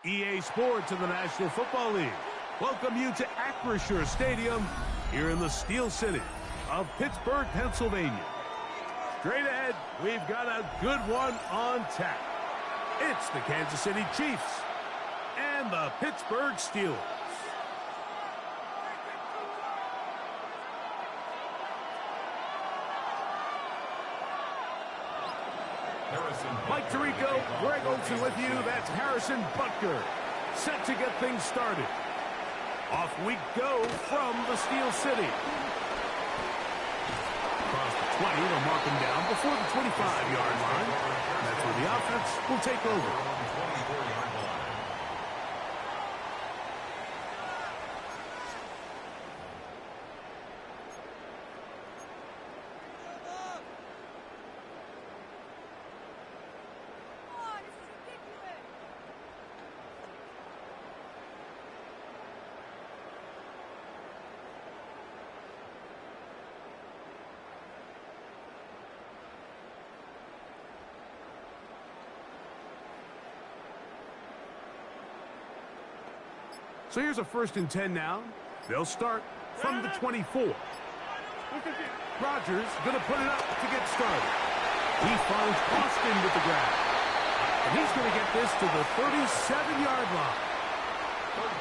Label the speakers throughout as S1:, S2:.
S1: EA Sports in the National Football League welcome you to Acrisure Stadium here in the Steel City of Pittsburgh, Pennsylvania. Straight ahead, we've got a good one on tap. It's the Kansas City Chiefs and the Pittsburgh Steelers. Mike Tirico, Greg Olsen with you. That's Harrison Butker, set to get things started. Off we go from the Steel City. Across the 20, they'll mark him down before the 25-yard line. That's where the offense will take over. So here's a 1st and 10 now. They'll start from the 24. Rodgers going to put it up to get started. He finds Austin with the grab. And he's going to get this to the 37-yard line.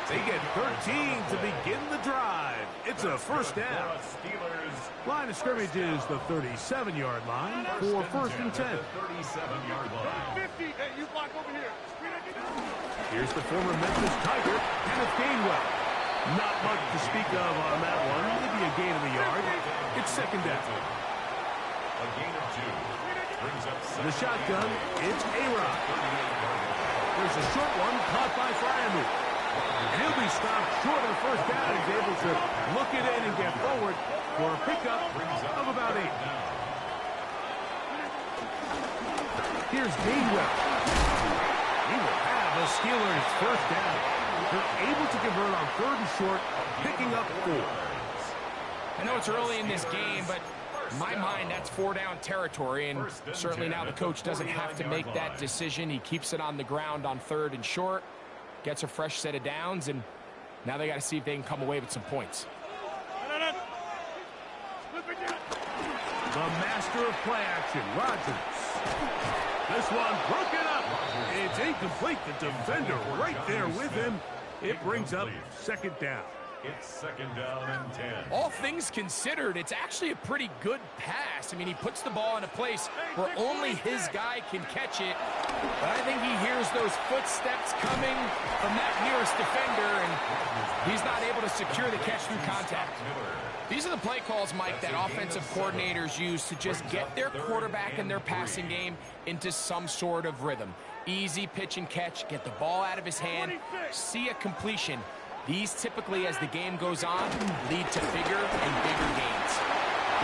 S1: They get 13 to begin the drive. It's a 1st down. Line of scrimmage is the 37-yard line for 1st and 10.
S2: 37-yard line. You block over here.
S1: Here's the former Memphis Tiger, Kenneth Gainwell. Not much to speak of on that one. Maybe a gain of a yard. It's 2nd down.
S2: A gain of 2. Brings up
S1: the shotgun, it's A-Rod. There's a short one caught by Fryermuth. And he'll be stopped short of the 1st down. He's able to look it in and get forward for a pickup of about 8. Here's Gainwell. He will have the Steelers' 1st down. They're able to convert on 3rd and short, picking up 4.
S3: I know it's early in this game, but in my mind, that's 4-down territory, and certainly now the coach doesn't have to make that decision. He keeps it on the ground on 3rd and short, gets a fresh set of downs, and now they got to see if they can come away with some points.
S1: The master of play action, Rodgers. This one broken up. It's incomplete. The defender right there with him. It brings up 2nd down.
S2: It's 2nd down and 10.
S3: All things considered, it's actually a pretty good pass. I mean, he puts the ball in a place where only his guy can catch it. But I think he hears those footsteps coming from that nearest defender, and he's not able to secure the catch through contact. These are the play calls, Mike, that offensive coordinators use to just get their quarterback and their passing game into some sort of rhythm. Easy pitch and catch, get the ball out of his hand, see a completion. These typically, as the game goes on, lead to bigger and bigger gains.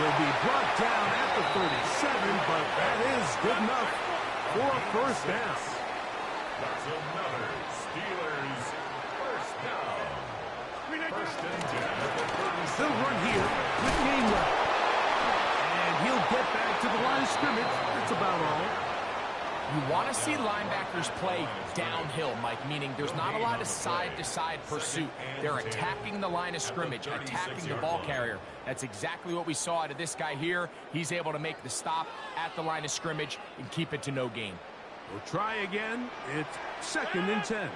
S1: They'll be brought down at the 37, but that is good enough for a 1st down.
S2: That's another Steelers 1st down. 1st and 10 at the 37.
S1: They'll run here with Gainwell. And he'll get back to the line of scrimmage. That's about all.
S3: You want to see linebackers play downhill, Mike, meaning there's not a lot of side-to-side pursuit. They're attacking the line of scrimmage, attacking the ball carrier. That's exactly what we saw out of this guy here. He's able to make the stop at the line of scrimmage and keep it to no gain.
S1: We'll try again. It's 2nd and 10.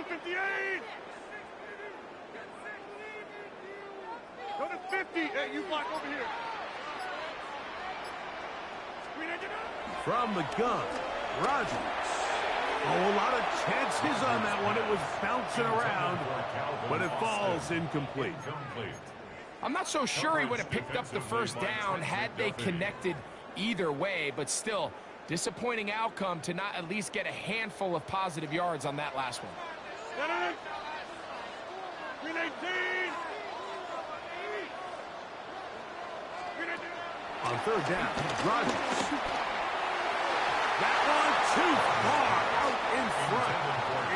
S4: 58! Go to 50. Hey, you block over here.
S1: From the gun, Rodgers. Oh, a lot of chances on that one. It was bouncing around, but it falls incomplete.
S3: I'm not so sure he would have picked up the first down had they connected either way, but still, disappointing outcome to not at least get a handful of positive yards on that last one.
S4: 319!
S1: On 3rd down, Rodgers. That one too far out in front.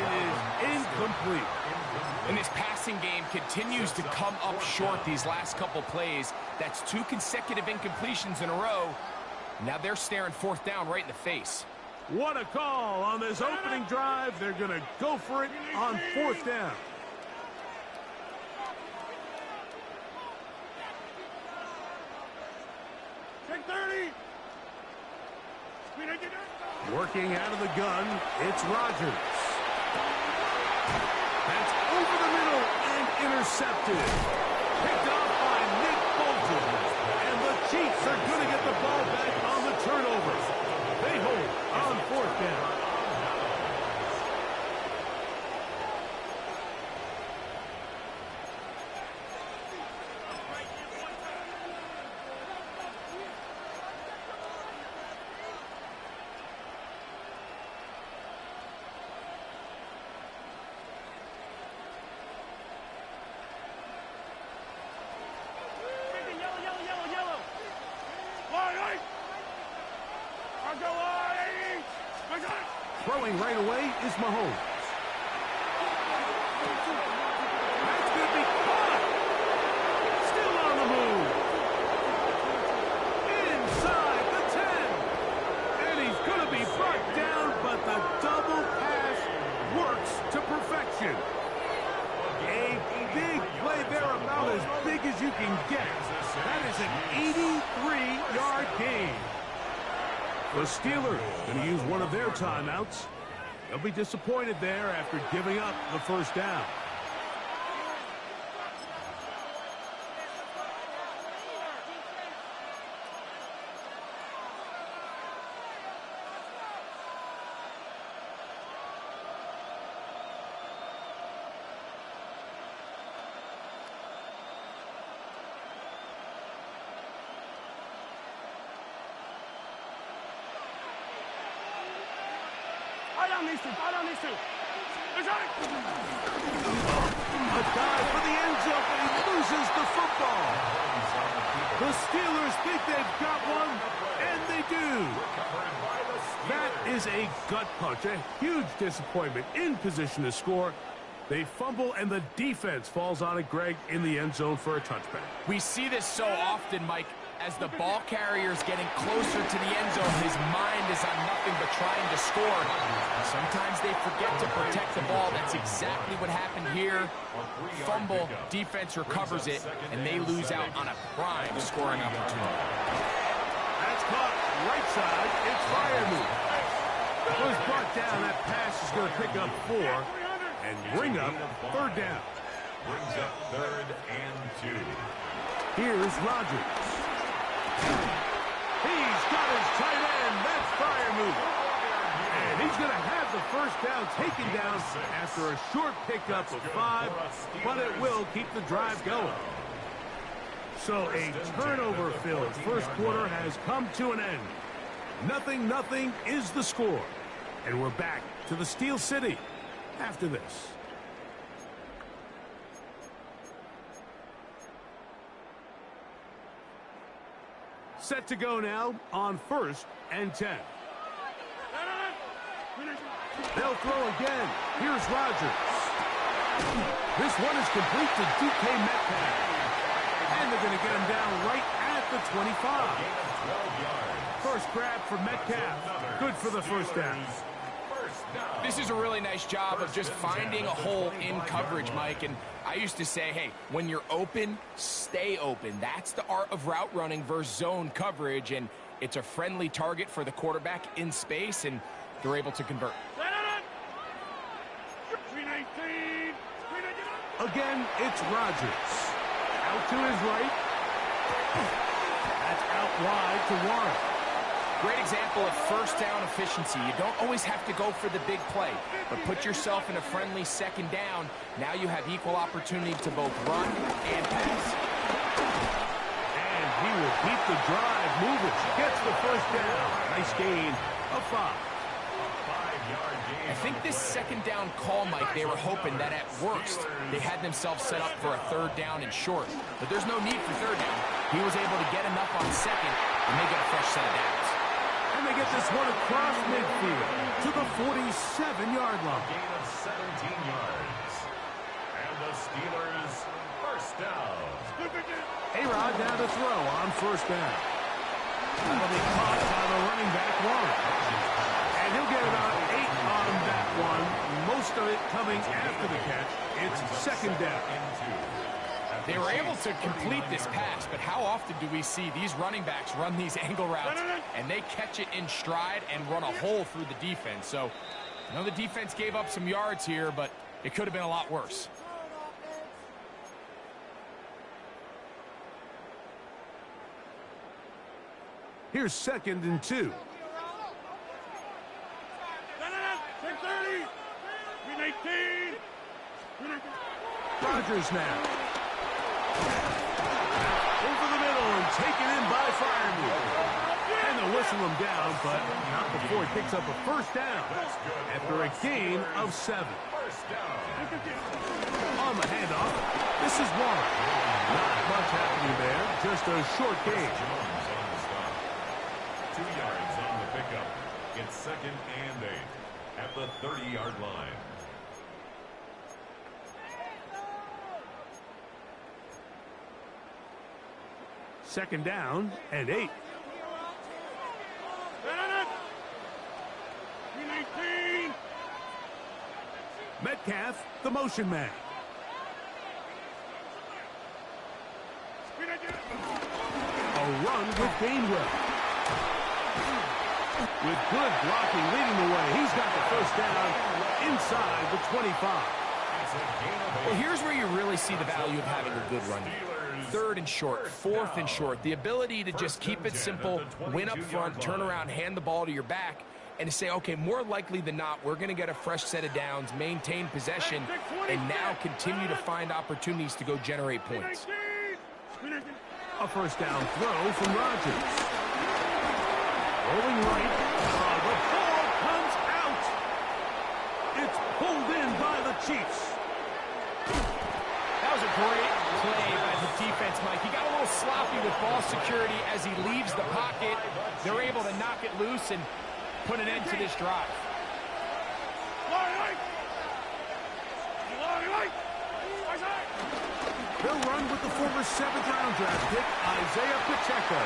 S1: It is incomplete.
S3: And this passing game continues to come up short these last couple plays. That's 2 consecutive incompletions in a row. Now they're staring 4th down right in the face.
S1: What a call on this opening drive. They're going to go for it on 4th down. Working out of the gun, it's Rodgers. That's over the middle and intercepted. Picked off by Nick Bolton. And the Chiefs are going to get the ball back on the turnover. They hold on 4th down. Throwing right away is Mahomes. That's going to be caught. Still on the move. Inside the 10. And he's going to be brought down, but the double pass works to perfection. A big play there, about as big as you can get. That is an 83-yard gain. The Steelers going to use one of their timeouts. They'll be disappointed there after giving up the first down. A dive for the end zone, but he loses the football. The Steelers think they've got one, and they do. That is a gut punch, a huge disappointment in position to score. They fumble, and the defense falls on it, Greg, in the end zone for a touchback.
S3: We see this so often, Mike. As the ball carrier's getting closer to the end zone, his mind is on nothing but trying to score. Sometimes they forget to protect the ball. That's exactly what happened here. Fumble, defense recovers it, and they lose out on a prime scoring opportunity.
S1: That's caught right side. It's Firemove. It was brought down. That pass is going to pick up 4 and bring up 3rd down.
S2: Brings up 3rd and 2.
S1: Here's Rodgers. He's got his tight end. That's Firemove. And he's going to have the first down taken down after a short pickup of 5, but it will keep the drive going. So a turnover-filled first quarter has come to an end. 0-0 is the score. And we're back to the Steel City after this. Set to go now on 1st and 10. They'll throw again. Here's Rodgers. This one is complete to DK Metcalf. And they're going to get him down right at the 25.
S2: 12 yards.
S1: first grab for Metcalf. Good for the first down.
S3: This is a really nice job of just finding a hole in coverage, Mike. And I used to say, hey, when you're open, stay open. That's the art of route running versus zone coverage. And it's a friendly target for the quarterback in space, and they're able to convert.
S1: Again, it's Rodgers. Out to his right. That's out wide to Warren.
S3: Great example of first down efficiency. You don't always have to go for the big play, but put yourself in a friendly second down. Now you have equal opportunity to both run and pass.
S1: And he will keep the drive moving. Gets the first down. Nice gain of 5.
S3: I think this second down call, Mike, they were hoping that at worst they had themselves set up for a third down and short. But there's no need for third down. He was able to get enough on second, and they get a fresh set of downs.
S1: And they get this one across midfield to the 47-yard line.
S2: Gain of 17 yards. And the Steelers first down.
S1: A-Rod now to throw on first down. That'll be caught by the running back, Warren. And he'll get about 8 on that one. Most of it coming after the catch. It's second down.
S3: They were able to complete this pass, but how often do we see these running backs run these angle routes and they catch it in stride and run a hole through the defense? So, I know the defense gave up some yards here, but it could have been a lot worse.
S1: Here's 2nd and 2.
S4: 630. 18.
S1: Rodgers now. Over the middle and taken in by Freiermuth. And they'll whistle him down, but not before he picks up a first down after a gain of 7. On the handoff, this is Warren. Not much happening there, just a short gain.
S2: 2 yards on the pickup. It's 2nd and 8 at the 30-yard line.
S1: Second down and 8.
S4: 18.
S1: Metcalf, the motion man. A run with Gainwell. With good blocking leading the way, he's got the first down inside the 25.
S3: Well, here's where you really see the value of having a good run. 3rd and short, 4th and short. The ability to just keep it simple, win up front, turn around, hand the ball to your back, and to say, okay, more likely than not, we're going to get a fresh set of downs, maintain possession, and now continue to find opportunities to go generate points.
S1: A first down throw from Rodgers. Rolling right. The ball comes out. It's pulled in by the Chiefs.
S3: That was a great play by the defense, Mike. He got a little sloppy with ball security as he leaves the pocket. They're able to knock it loose and put an end to this drive.
S1: They'll run with the former 7th-round draft pick, Isaiah Pacheco.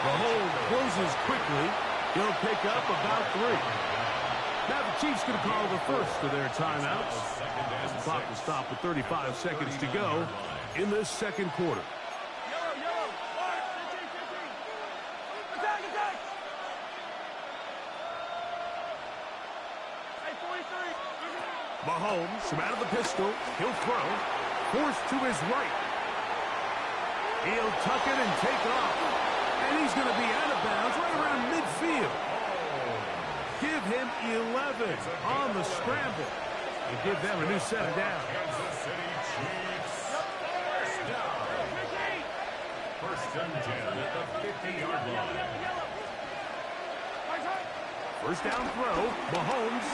S1: The hold closes quickly. He'll pick up about 3. Now the Chiefs going to call the first of their timeouts. As the clock will stop with 35 seconds to go in this second quarter. Mahomes from out of the pistol. He'll throw. Forced to his right. He'll tuck it and take off. And he's going to be out of bounds right around midfield. Give him 11 on the scramble. And give them a new set of downs.
S2: Kansas City Chiefs. First down. 1st and 10 at the 50-yard line.
S1: First down throw. Mahomes.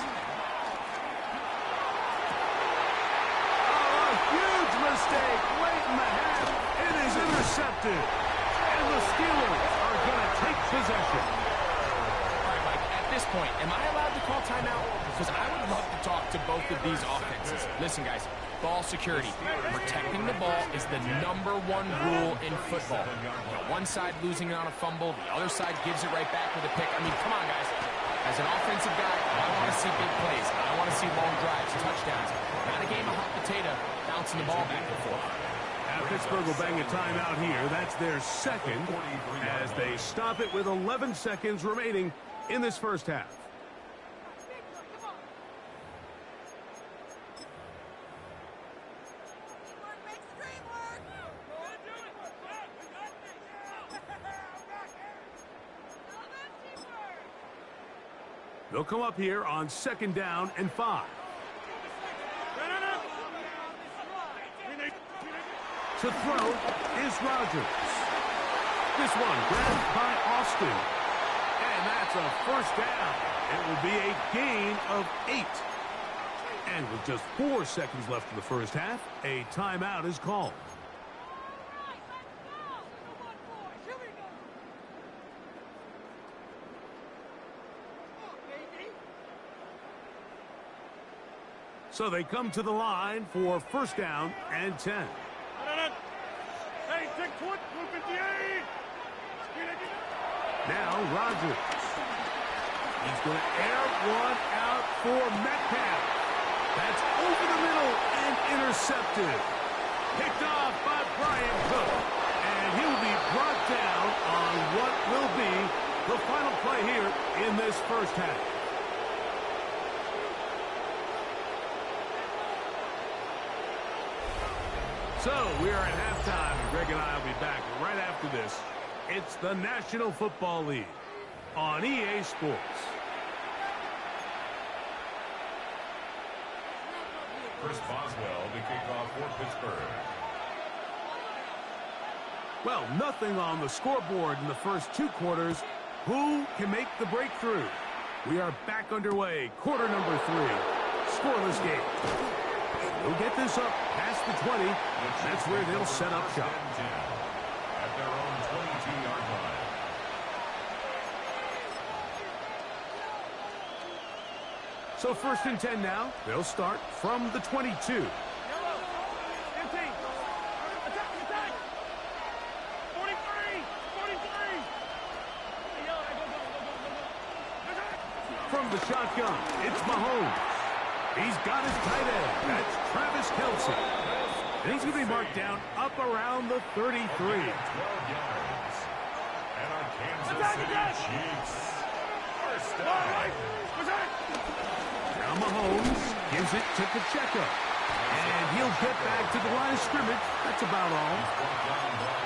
S1: Oh, a huge mistake late in the half. It is intercepted. And the Steelers are going to take possession.
S3: All right, Mike, at this point, am I allowed to call timeout? Because I would love to talk to both of these offenses. Listen, guys, Ball security. Protecting the ball is the #1 rule in football. You know, one side losing it on a fumble, the other side gives it right back with a pick. I mean, come on, guys. As an offensive guy, I want to see big plays. I want to see long drives, touchdowns. Not a game of hot potato, bouncing the ball back and forth.
S1: Now Pittsburgh will bang a timeout here. That's their second as they stop it with 11 seconds remaining in this first half. They'll come up here on 2nd down and 5. To throw is Rodgers. This one grabbed by Austin. And that's a first down. It will be a gain of 8. And with just 4 seconds left in the first half, a timeout is called. So they come to the line for 1st down and 10.
S4: Hey, take 258.
S1: Now Rodgers. He's going to air one out for Metcalf. That's over the middle and intercepted. Picked off by Brian Cook. And he'll be brought down on what will be the final play here in this first half. So we are at halftime, and Greg and I will be back right after this. It's the National Football League on EA Sports.
S2: Chris Boswell to kick off for Pittsburgh.
S1: Well, nothing on the scoreboard in the first 2 quarters. Who can make the breakthrough? We are back underway, quarter number 3. Scoreless game. They'll get this up past the 20. That's where they'll set up shop.
S2: At their own 22-yard line.
S1: So 1st and 10 now. They'll start from the 22. From the shotgun, it's Mahomes. He's got his tight end. That's Travis Kelce. And he's going to be marked down up around the 33.
S2: 12 yards. And our Kansas City Chiefs. First down.
S1: Now Mahomes gives it to Pacheco. And he'll get back to the line of scrimmage. That's about all.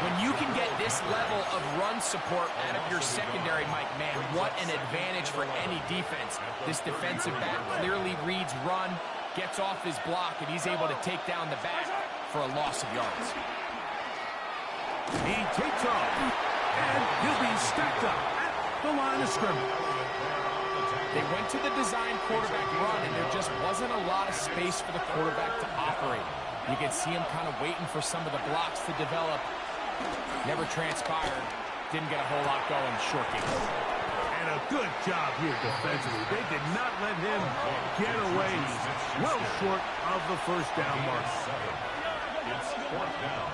S3: When you can get this level of run support out of your secondary, Mike, man, what an advantage for any defense. This defensive back clearly reads run, gets off his block, and he's able to take down the back for a loss of yards.
S1: He takes off, and he'll be stacked up at the line of scrimmage.
S3: They went to the design quarterback run, and there just wasn't a lot of space for the quarterback to operate. You can see him kind of waiting for some of the blocks to develop. Never transpired. Didn't get a whole lot going. Short game.
S1: And a good job here defensively. They did not let him get away well short of the first down mark.
S2: It's 4th down.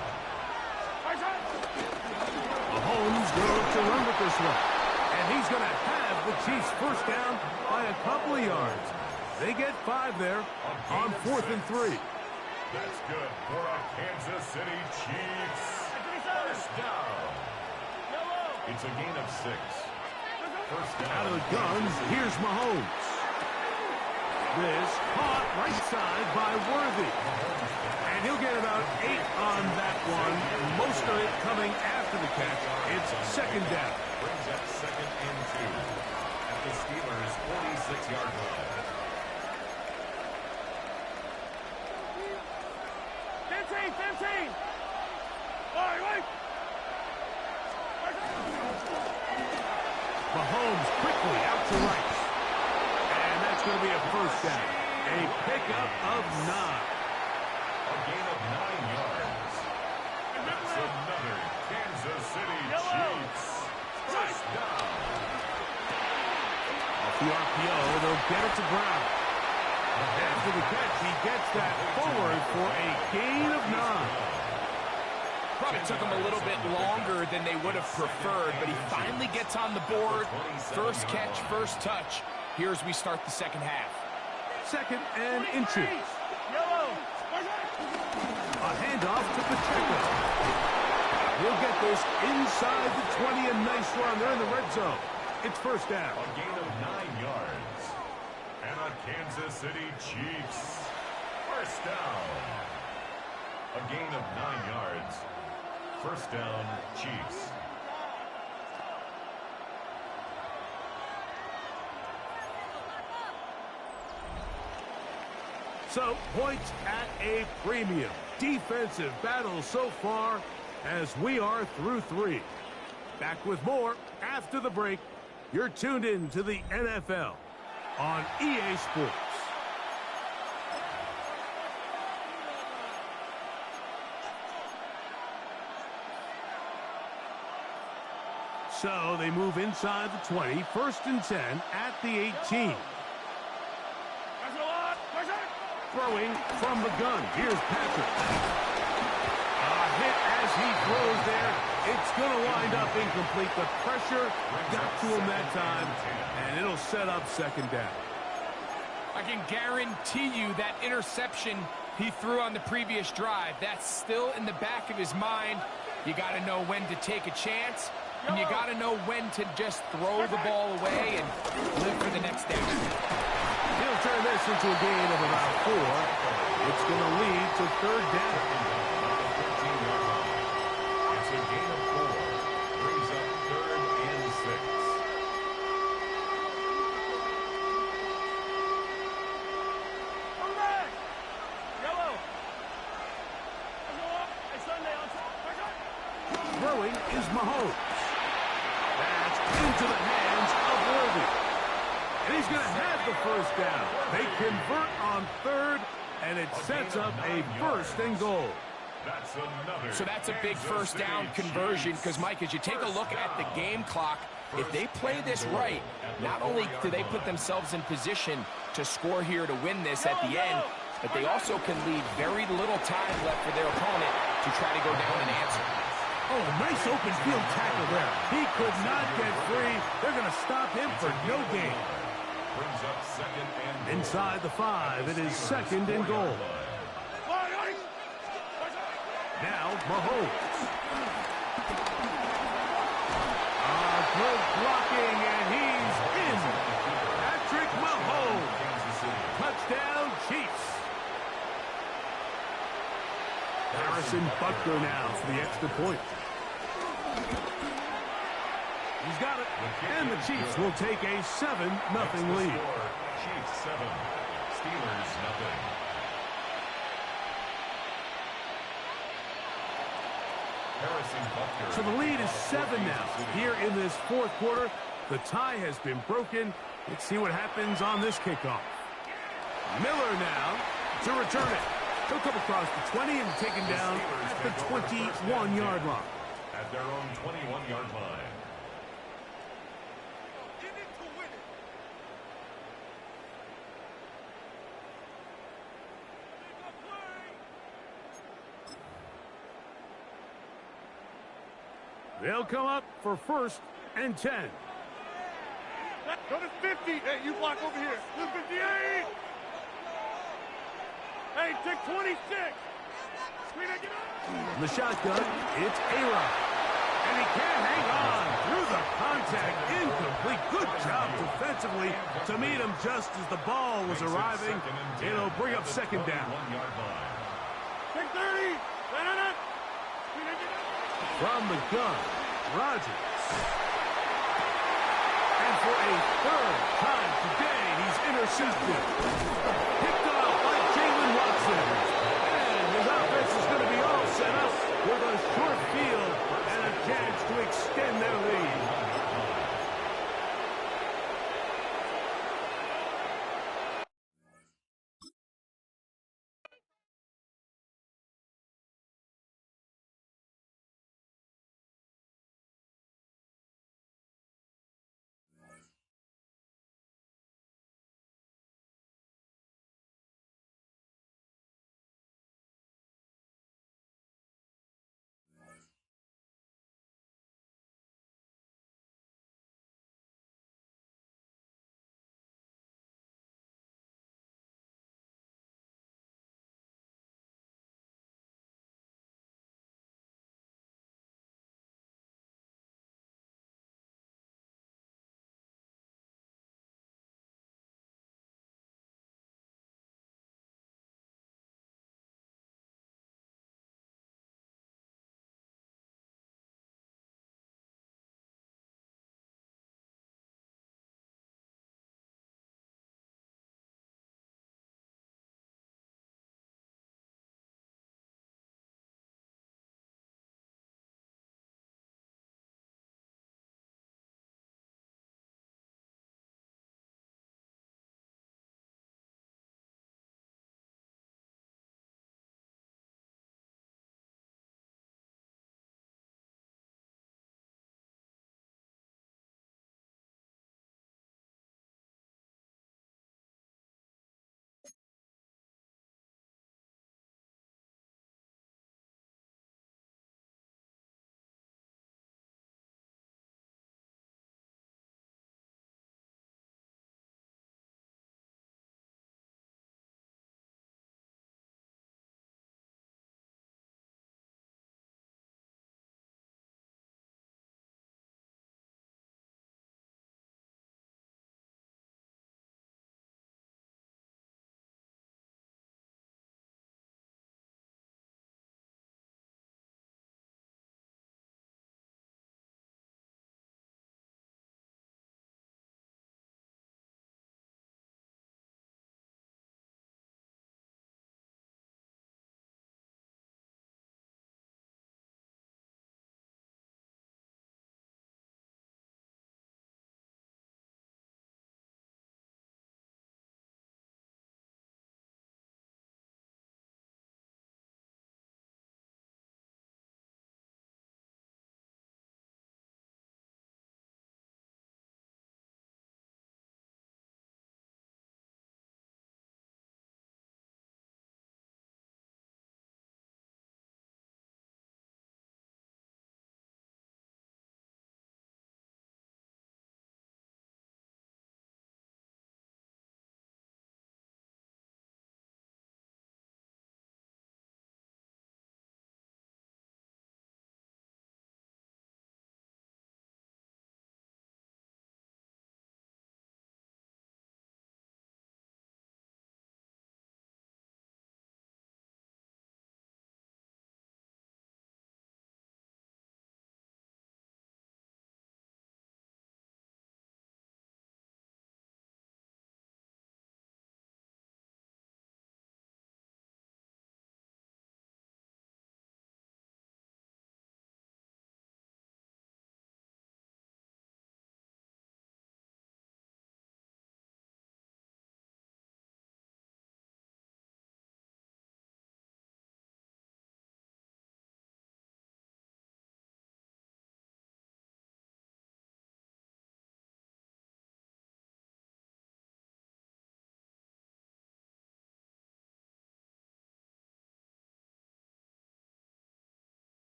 S1: Mahomes goes to run with this one. And he's going to have the Chiefs first down by a couple of yards. They get 5 there on 4th and 3.
S2: That's good for our Kansas City Chiefs. First down. It's a gain of 6. First down.
S1: Out of the guns, here's Mahomes. This caught right side by Worthy. And he'll get about 8 on that one. Most of it coming after the catch. It's 2nd down.
S2: Brings up 2nd and 2 at the Steelers' 46-yard line.
S4: 15. Wait.
S1: Mahomes quickly out to right. And that's going to be a first down. A pickup of 9.
S2: A gain of 9 yards. That's another Kansas City Chiefs. First down.
S1: Off the RPO, they'll get it to Brown. And after the catch, he gets that forward for a gain of 9.
S3: Probably took him a little bit longer than they would have preferred, but he finally gets on the board. First catch, first touch. Here as we start the second half.
S1: 2nd and inches. A handoff to Pacheco. He'll get this inside the 20, a nice run. They're in the red zone. It's first down.
S2: A gain of 9 yards. And a Kansas City Chiefs. First down. A gain of 9 yards. First down, Chiefs.
S1: So, points at a premium. Defensive battle so far as we are through 3. Back with more after the break. You're tuned in to the NFL on EA Sports. So they move inside the 20, 1st and 10 at the 18. Throwing from the gun. Here's Patrick. A hit as he throws there. It's going to wind up incomplete. The pressure got to him that time, and it'll set up 2nd down.
S3: I can guarantee you that interception he threw on the previous drive, that's still in the back of his mind. You got to know when to take a chance, and you got to know when to just throw the ball away and live for the next down.
S1: He'll turn this into a gain of about 4. It's going to lead to 3rd down.
S2: It's a gain of 4. Brings up 3rd and 6.
S4: Come back! Yellow!
S1: Throwing is Mahomes. That's into the hands of Worthy. And he's going to have the first down. They convert on 3rd, and it sets up a 1st and goal.
S3: So that's a big first down conversion because, Mike, as you take a look at the game clock, if they play this right, not only do they put themselves in position to score here to win this at the end, but they also can leave very little time left for their opponent to try to go down and answer.
S1: Oh, nice open field tackle there. He could not get free. They're going to stop him for no gain.
S2: Brings up 2nd and goal.
S1: Inside the 5, it is 2nd and goal. Now, Mahomes. Good blocking, and he's in. Patrick Mahomes. Touchdown, Chiefs. Harrison Butker now for the extra point. He's got it. And the Chiefs will take a 7-0 lead.
S2: Chiefs 7, Steelers 0.
S1: So the lead is 7 now. Here in this 4th quarter, the tie has been broken. Let's see what happens on this kickoff. Miller now to return it. He'll come across the 20 and taken down at the 21-yard line.
S2: At their own 21-yard line.
S1: They'll come up for 1st and 10.
S4: Go to 50. Hey, you block over here. To 58. Hey, take 26.
S1: In the shotgun, it's A-Rod. And he can't hang on through the contact. Incomplete. Good job defensively to meet him just as the ball was arriving. It'll bring up 2nd down.
S4: Take 30.
S1: From the gun, Rodgers. And for a 3rd time today, he's intercepted. Picked off by Jalen Watson. And his offense is going to be all set up with a short field and a chance to extend their lead.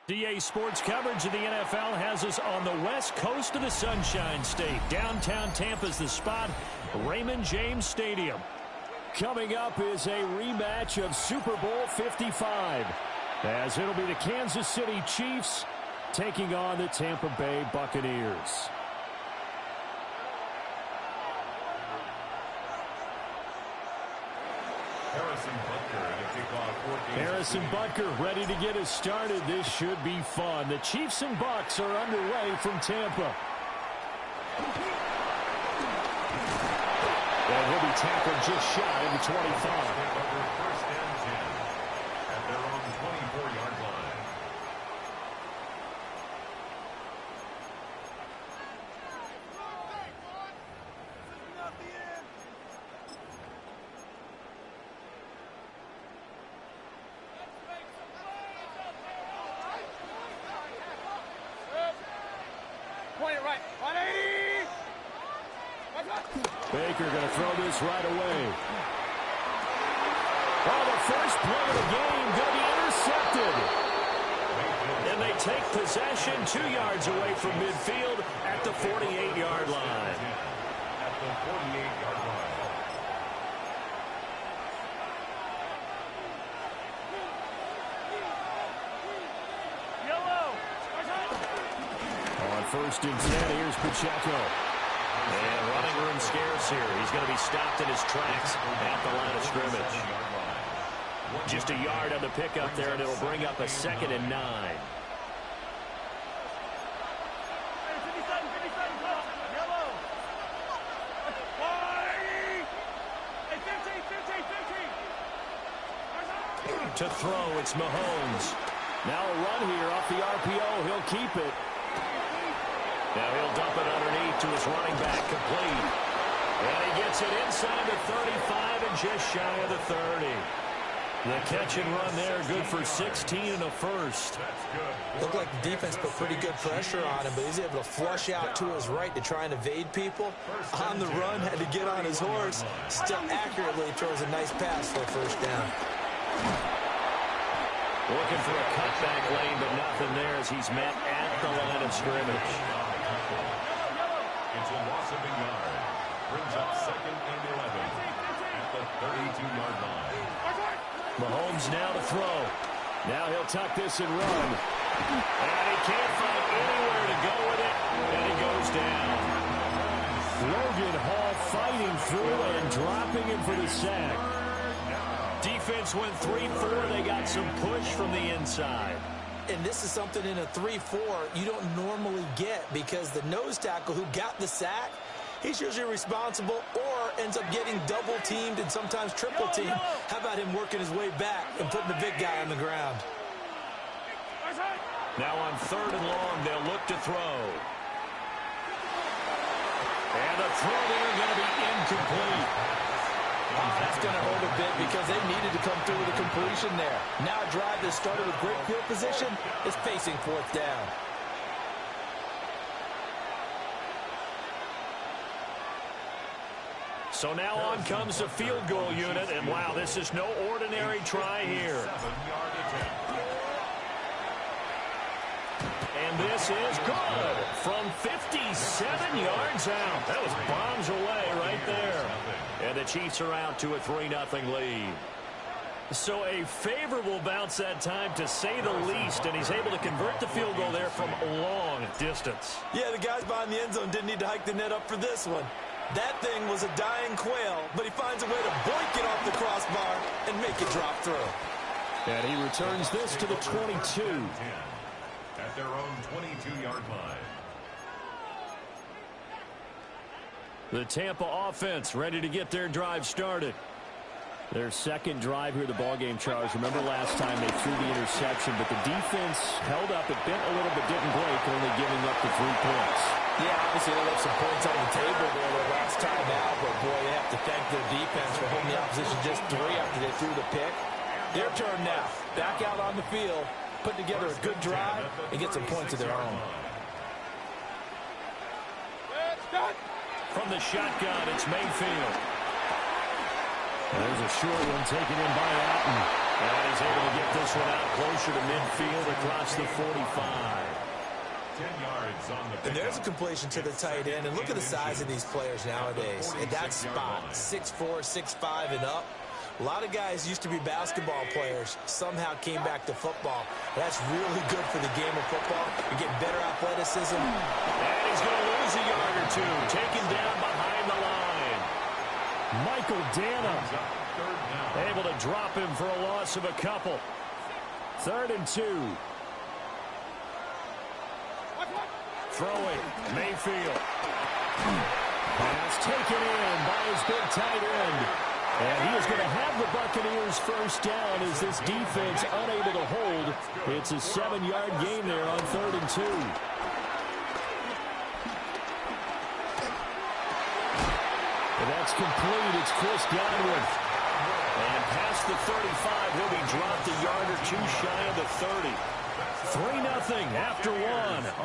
S5: DA Sports coverage of the NFL has us on the west coast of the Sunshine State. Downtown Tampa's the spot, Raymond James Stadium. Coming up is a rematch of Super Bowl 55, as it'll be the Kansas City Chiefs taking on the Tampa Bay Buccaneers. Harrison Butker ready to get us started. This should be fun. The Chiefs and Bucs are underway from Tampa. And he'll be tackled just shy of the 25.
S2: First and 10 at their own 24-yard line.
S5: Baker going to throw this right away. Oh, the first play of the game going to be intercepted. And they take possession 2 yards away from midfield at the 48-yard line.
S2: At the 48-yard line.
S5: On first and 10, here's Pacheco. And running room scarce here. He's going to be stopped in his tracks at the line of scrimmage. Just a yard on the pickup there, and it'll bring up a 2nd and 9. To throw, it's Mahomes. Now a run here off the RPO. He'll keep it. Now he'll dump it underneath to his running back, complete. And he gets it inside the 35 and just shy of the 30. The catch and run there, good for 16 and a first.
S6: Looked like the defense put pretty good pressure on him, but he's able to flush out to his right to try and evade people. On the run, had to get on his horse. Still accurately throws a nice pass for a first down.
S5: Looking for a cutback lane, but nothing there as he's met at the line of scrimmage.
S2: It's a loss of a yard. Brings up 2nd and 11 at the 32-yard line.
S5: Mahomes now to throw. Now he'll tuck this and run. And he can't find anywhere to go with it, and he goes down. Logan Hall fighting through and dropping him for the sack. Defense went 3-4. They got some push from the inside.
S6: And this is something in a 3-4 you don't normally get, because the nose tackle who got the sack, he's usually responsible or ends up getting double-teamed and sometimes triple-teamed. How about him working his way back and putting the big guy on the ground?
S5: Now on 3rd and long, they'll look to throw. And the throw there going to be incomplete.
S6: Oh, that's going to hurt a bit because they needed to come through with a completion there. Now a drive that started with great field position is facing 4th down.
S5: So now on comes the field goal unit, and wow, this is no ordinary try here. And this is good from 57 yards out. That was bombs away right there. And the Chiefs are out to a 3-0 lead. So a favorable bounce that time, to say the least, and he's able to convert the field goal there from long distance.
S6: Yeah, the guys behind the end zone didn't need to hike the net up for this one. That thing was a dying quail, but he finds a way to boink it off the crossbar and make it drop through.
S5: And he returns this to the 22.
S2: At their own 22-yard line.
S5: The Tampa offense ready to get their drive started. Their second drive here, the ballgame, Charles. Remember last time they threw the interception, but the defense held up. It bent a little, but didn't break, only giving up the 3 points.
S6: Yeah, obviously they left some points on the table there the last time out, but boy, they have to thank their defense for holding the opposition just 3 after they threw the pick. Their turn now. Back out on the field, put together a good drive, and get some points of their own.
S5: From the shotgun, it's Mayfield. There's a short one taken in by Alton. And he's able to get this one out closer to midfield across the 45.
S2: 10 yards on the
S6: and there's a completion to the tight end. And look at the size of these players nowadays. In that spot, 6'4", 6'5", and up. A lot of guys used to be basketball players, somehow came back to football. That's really good for the game of football. You're getting better athleticism.
S5: And he's going to lose a yard or two. Taken down behind the line. Michael Dana able to drop him for a loss of a couple. 3rd and 2. Throwing, Mayfield. Pass taken in by his big tight end. And he is going to have the Buccaneers first down as this defense unable to hold. It's a 7-yard gain there on 3rd and 2. And that's complete. It's Chris Godwin. And past the 35, he'll be dropped a yard or two shy of the 30. 3-0 after 1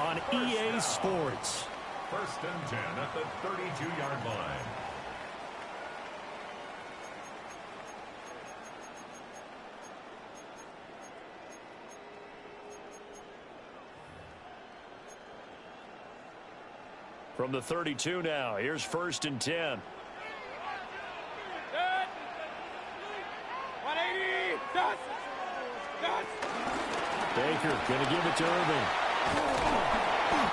S5: on EA Sports.
S2: 1st and 10 at the 32-yard line.
S5: From the 32 now, here's 1st and 10.
S4: 180.
S5: Baker going to give it to Irving.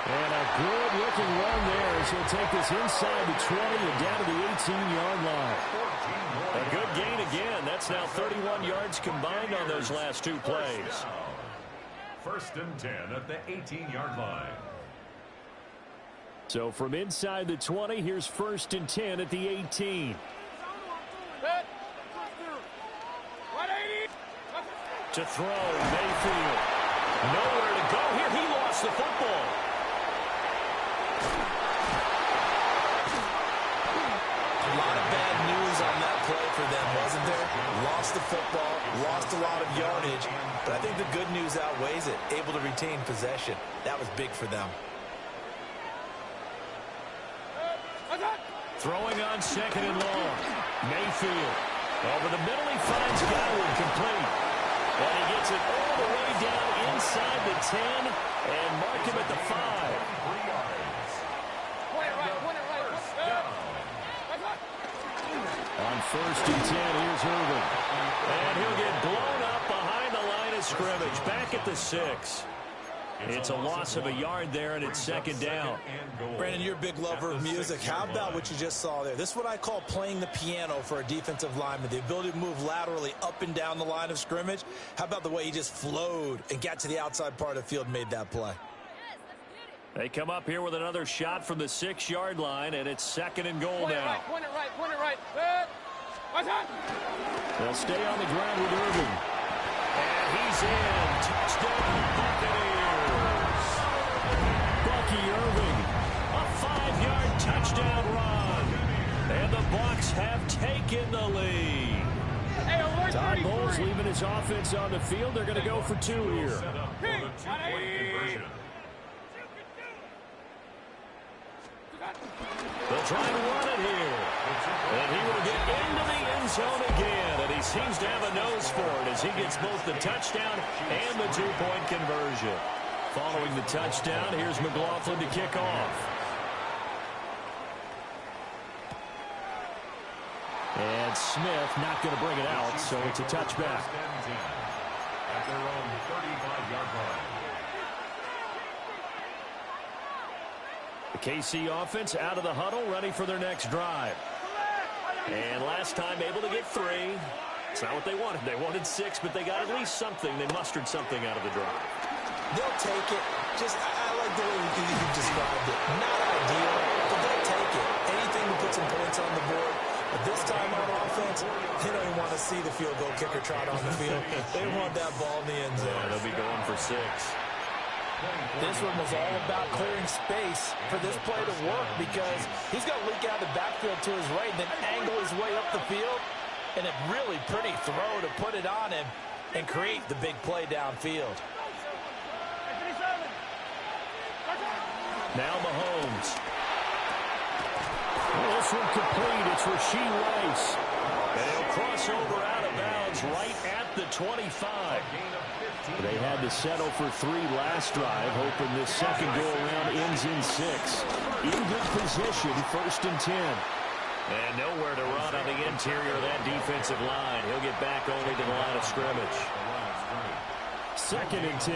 S5: And a good-looking run there as he'll take this inside the 20 and down to the 18-yard line. A good gain again. That's now 31 yards combined on those last two plays.
S2: 1st and 10 at the 18-yard line.
S5: So from inside the 20, here's 1st and 10 at the 18. To throw, Mayfield. Nowhere to go here. He lost the football.
S6: A lot of bad news on that play for them, wasn't there? Lost the football, lost a lot of yardage, but I think the good news outweighs it. Able to retain possession. That was big for them.
S5: Throwing on 2nd and long. Mayfield. Over the middle, he finds Godwin complete. And he gets it all the way down inside the 10 and mark him at the 5. On 1st and 10, here's Irving. And he'll get blown up behind the line of scrimmage. Back at the 6. It's a loss of a yard there, and it's 2nd down.
S6: Brandon, you're a big lover of music. How about what you just saw there? This is what I call playing the piano for a defensive lineman, the ability to move laterally up and down the line of scrimmage. How about the way he just flowed and got to the outside part of the field and made that play?
S5: They come up here with another shot from the 6-yard line, and it's 2nd and goal now.
S4: Point it right.
S5: They'll stay on the ground with Irving. And he's in. Touchdown, Buccaneers. Bucky Irving, a 5-yard touchdown run. And the Bucs have taken the lead. Todd Bowles leaving his offense on the field. They're going to go for 2 here.
S2: Set up for the 2-point conversion.
S5: They'll try to run it here. And he will get into the end zone again. And he seems to have a nose for it as he gets both the touchdown and the 2-point conversion. Following the touchdown, here's McLaughlin to kick off. And Smith not going to bring it out, so it's a touchback.
S2: At their own 35-yard line.
S5: The KC offense out of the huddle, ready for their next drive. And last time able to get 3. It's not what they wanted. They wanted 6, but they got at least something. They mustered something out of the drive.
S6: They'll take it. I like the way you described it. Not ideal, but they'll take it. Anything to put some points on the board. But this time on offense, they don't even want to see the field goal kicker trot on the field. They want that ball in the end zone.
S5: Yeah, they'll be going for 6.
S6: This one was all about clearing space for this play to work because he's got to leak out the backfield to his right and then angle his way up the field. And a really pretty throw to put it on him and create the big play downfield.
S5: Now Mahomes. This one complete. It's Rasheed Rice. And he'll cross over out of bounds right at the 25. They had to settle for 3 last drive, hoping this second go-around ends in 6. In good position, 1st and 10. And nowhere to run on the interior of that defensive line. He'll get back only to the line of scrimmage. 2nd and 10.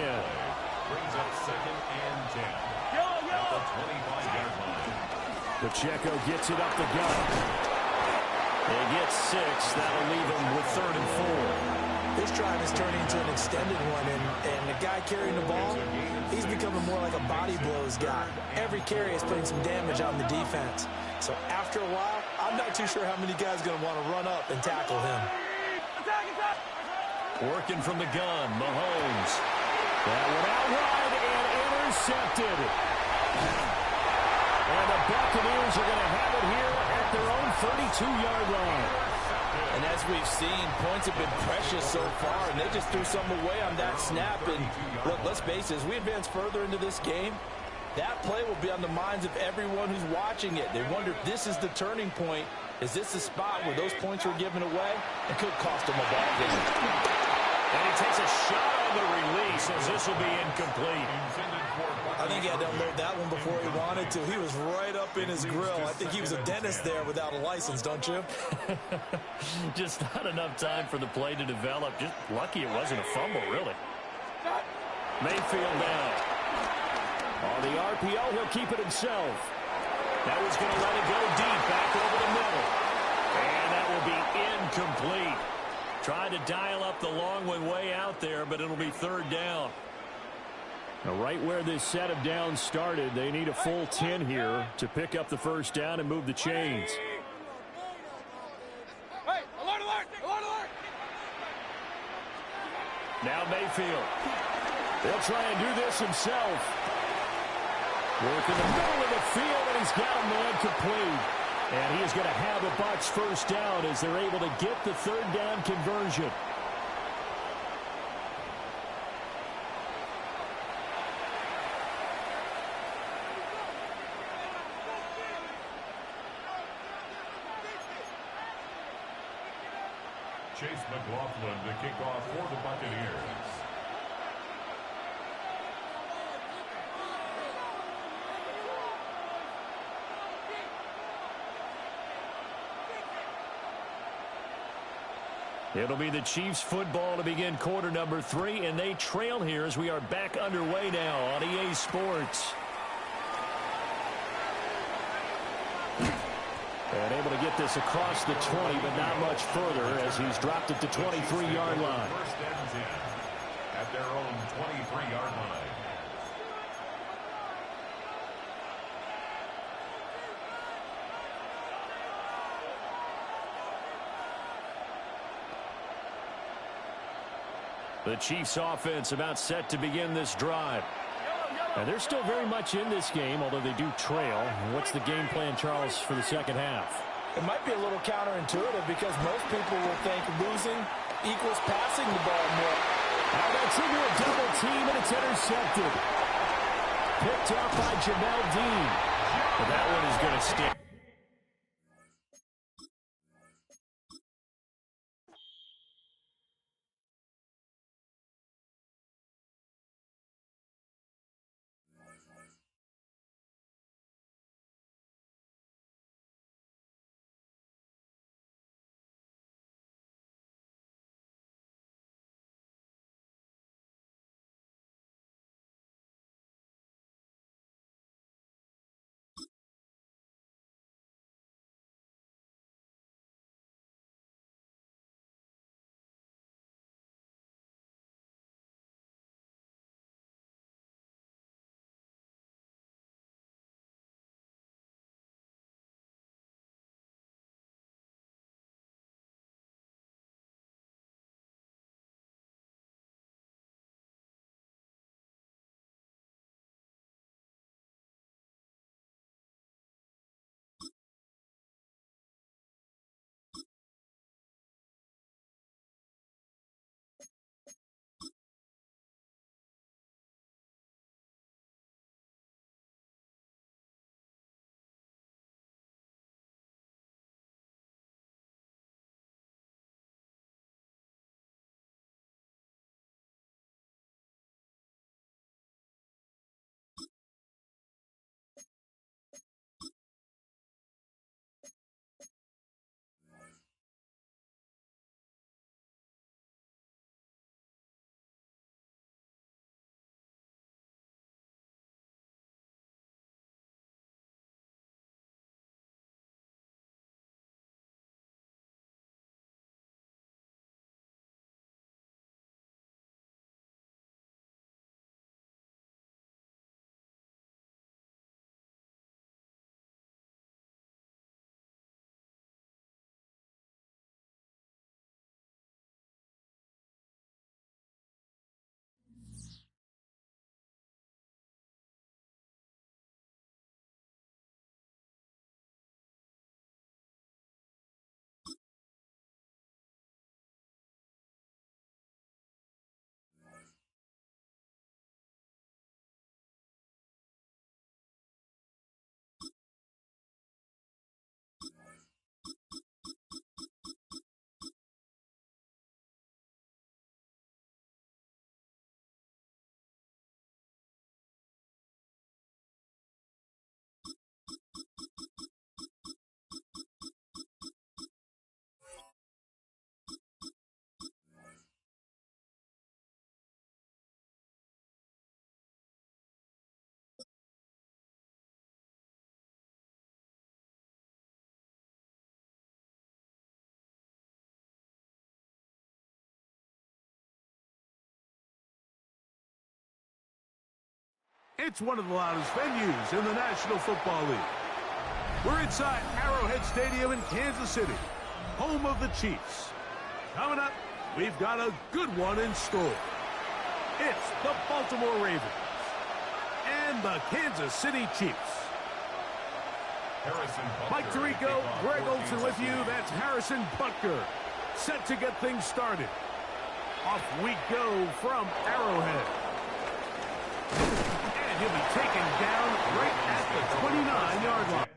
S2: Brings up 2nd and 10. At the 25-yard line.
S5: Pacheco gets it up the gut. He gets 6. That'll leave him with 3rd and 4.
S6: This drive is turning into an extended one, and the guy carrying the ball, he's becoming more like a body blows guy. Every carry is putting some damage on the defense. So after a while, I'm not too sure how many guys are going to want to run up and tackle him.
S5: Working from the gun, Mahomes. That one out wide and intercepted. And the Buccaneers are going to have it here at their own 32-yard line.
S3: And as we've seen, points have been precious so far, and they just threw some away on that snap. And look, let's face it, as we advance further into this game, that play will be on the minds of everyone who's watching it. They wonder if this is the turning point. Is this the spot where those points were given away? It could cost them a ball game.
S5: And he takes a shot on the release as this will be incomplete.
S6: I think he had to unload that one before he wanted to. He was right up in his grill. I think he was a dentist there without a license, don't you?
S5: Just not enough time for the play to develop. Just lucky it wasn't a fumble, really. Mayfield now. On the RPO, he'll keep it himself. That was going to let it go deep, back over the middle. And that will be incomplete. Tried to dial up the long one way out there, but it'll be 3rd down. Now, right where this set of downs started, they need a full 10 here to pick up the 1st down and move the chains.
S4: Hey, alert, alert, alert, alert!
S5: Now Mayfield. He'll try and do this himself. Work in the middle of the field, and he's got a man complete. And he is going to have a Bucs 1st down as they're able to get the 3rd down conversion.
S2: Chase McLaughlin to kick off for the Buccaneers.
S5: It'll be the Chiefs football to begin quarter number 3, and they trail here as we are back underway now on EA Sports. And able to get this across the 20, but not much further as he's dropped it to 23-yard line.
S2: 1st and 10 at their own 23-yard line.
S5: The Chiefs offense about set to begin this drive. And they're still very much in this game, although they do trail. What's the game plan, Charles, for the 2nd half?
S6: It might be a little counterintuitive because most people will think losing equals passing the ball more.
S5: Now that's into a double team, and it's intercepted. Picked up by Jamel Dean. But that one is going to stick.
S1: It's one of the loudest venues in the National Football League. We're inside Arrowhead Stadium in Kansas City, home of the Chiefs. Coming up, we've got a good one in store. It's the Baltimore Ravens and the Kansas City Chiefs. Mike Tirico, Greg Olsen with you. That's Harrison Butker, set to get things started. Off we go from Arrowhead. And he'll be taken down right at the 29-yard line.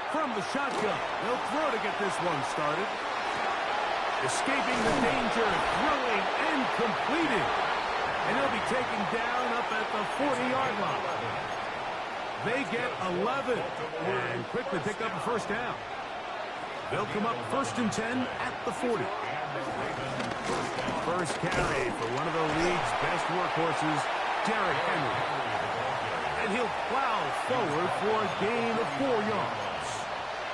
S1: From the shotgun, they'll throw to get this one started. Escaping the danger, throwing and completing. And he'll be taken down up at the 40-yard line. They get 11 and quickly pick up a first down. They'll come up 1st and 10 at the 40. First carry for one of the league's best workhorses, Derrick Henry. And he'll plow forward for a gain of 4 yards.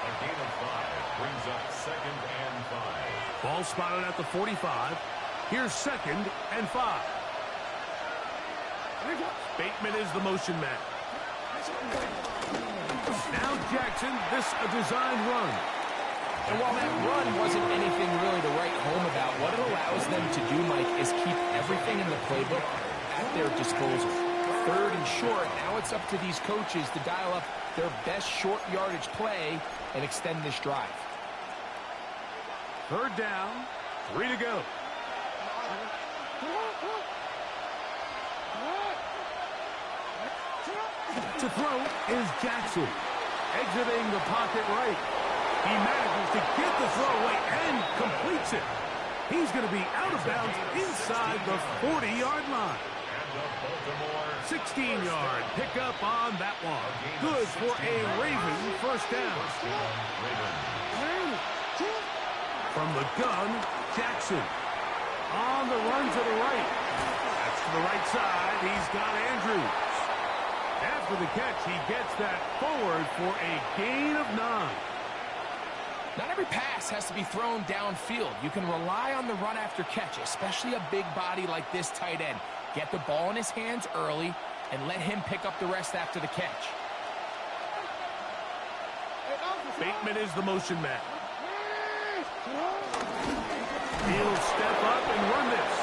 S2: A gain of 5 brings up 2nd and 5.
S1: Ball spotted at the 45. Here's 2nd and 5. Bateman is the motion man. Now Jackson, this a designed run.
S3: And while that run wasn't anything really to write home about, what it allows them to do, Mike, is keep everything in the playbook at their disposal. 3rd and short, now it's up to these coaches to dial up their best short yardage play and extend this drive.
S1: 3rd down, 3 to go. To throw is Jackson. Exiting the pocket right. He manages to get the throw away and completes it. He's going to be out of bounds inside the 40-yard line. 16-yard pickup on that one. Good for a Raven first down. From the gun, Jackson. On the run to the right. That's to the right side. He's got Andrews. After the catch, he gets that forward for a gain of 9.
S3: Not every pass has to be thrown downfield. You can rely on the run after catch, especially a big body like this tight end. Get the ball in his hands early and let him pick up the rest after the catch.
S1: Bateman is the motion man. He'll step up and run this.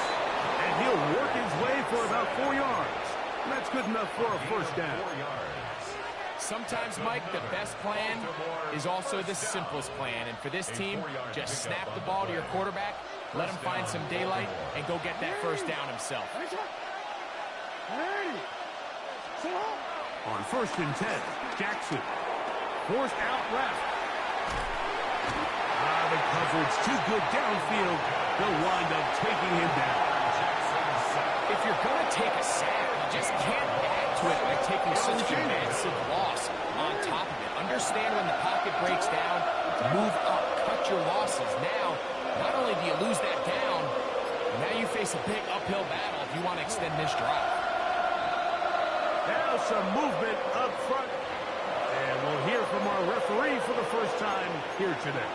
S1: And he'll work his way for about 4 yards. And that's good enough for a first down.
S3: Sometimes, Mike, the best plan is also the simplest plan. And for this team, just snap the ball to your quarterback, let him find some daylight, and go get that first down himself.
S1: On 1st and 10, Jackson. Forced out left. The coverage too good downfield. They'll wind up taking him down.
S3: If you're going to take a sack, you just can't add to it by taking such a massive loss on top of it. Understand when the pocket breaks down, move up, cut your losses. Now, not only do you lose that down, now you face a big uphill battle if you want to extend this drive.
S1: Now some movement up front. And we'll hear from our referee for the first time here today.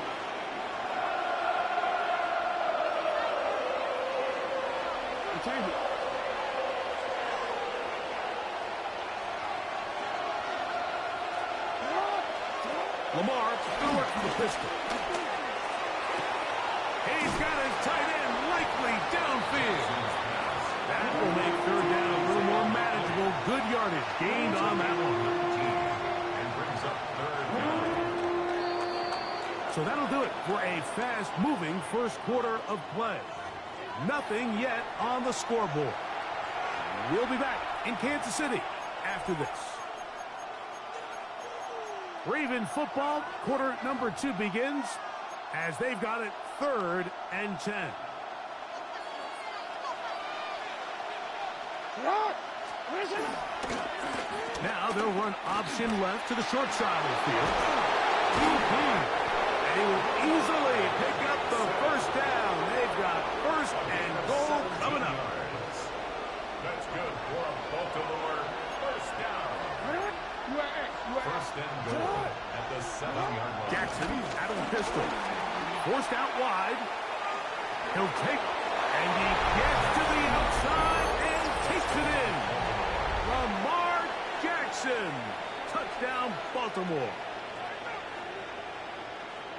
S1: Lamar threw it from the pistol. He's got his tight end likely downfield. That will make 3rd down a little more manageable. Good yardage gained on that one.
S2: And brings up 3rd down.
S1: So that'll do it for a fast-moving first quarter of play. Nothing yet on the scoreboard. We'll be back in Kansas City after this. Raven football, quarter number 2 begins as they've got it 3rd and 10. Now they'll run option left to the short side of the field. And he will easily pick up the first down. They've got 1st and goal coming up.
S2: That's good for a Baltimore first down. First and goal at the 7-yard line.
S1: Jackson out of the pistol. Forced out wide. He'll take it. And he gets to the outside and takes it in. Lamar Jackson. Touchdown, Baltimore.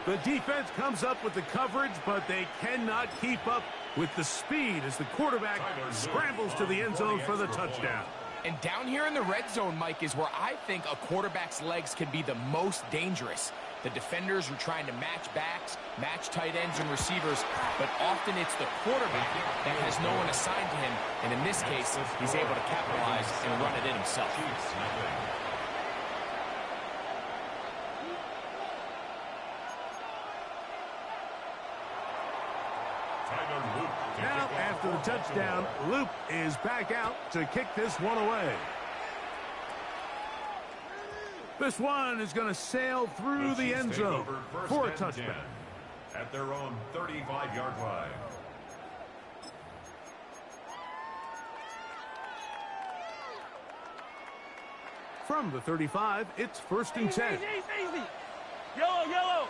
S1: The defense comes up with the coverage, but they cannot keep up with the speed as the quarterback scrambles to the end zone for the touchdown.
S3: And down here in the red zone, Mike, is where I think a quarterback's legs can be the most dangerous. The defenders are trying to match backs, match tight ends and receivers, but often it's the quarterback that has no one assigned to him, and in this case, he's able to capitalize and run it in himself.
S1: Now, after the touchdown, Luke is back out to kick this one away. This one is going to sail through the end zone for a touchdown.
S2: At their own 35-yard line.
S1: From the 35, it's 1st and 10.
S4: Easy. Yellow.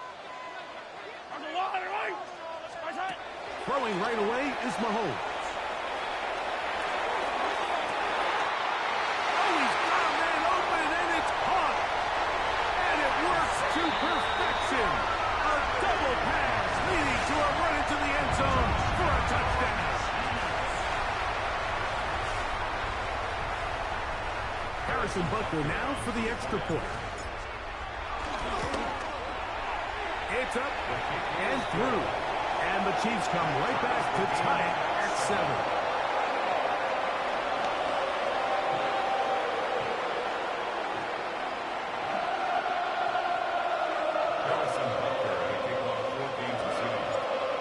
S4: On the wall, right.
S1: Throwing right away is Mahomes. Oh, he's got a man open, and it's caught. And it works to perfection. A double pass leading to a run into the end zone for a touchdown. Harrison Butker now for the extra point. It's up and through. And the Chiefs come right back to tie it at 7.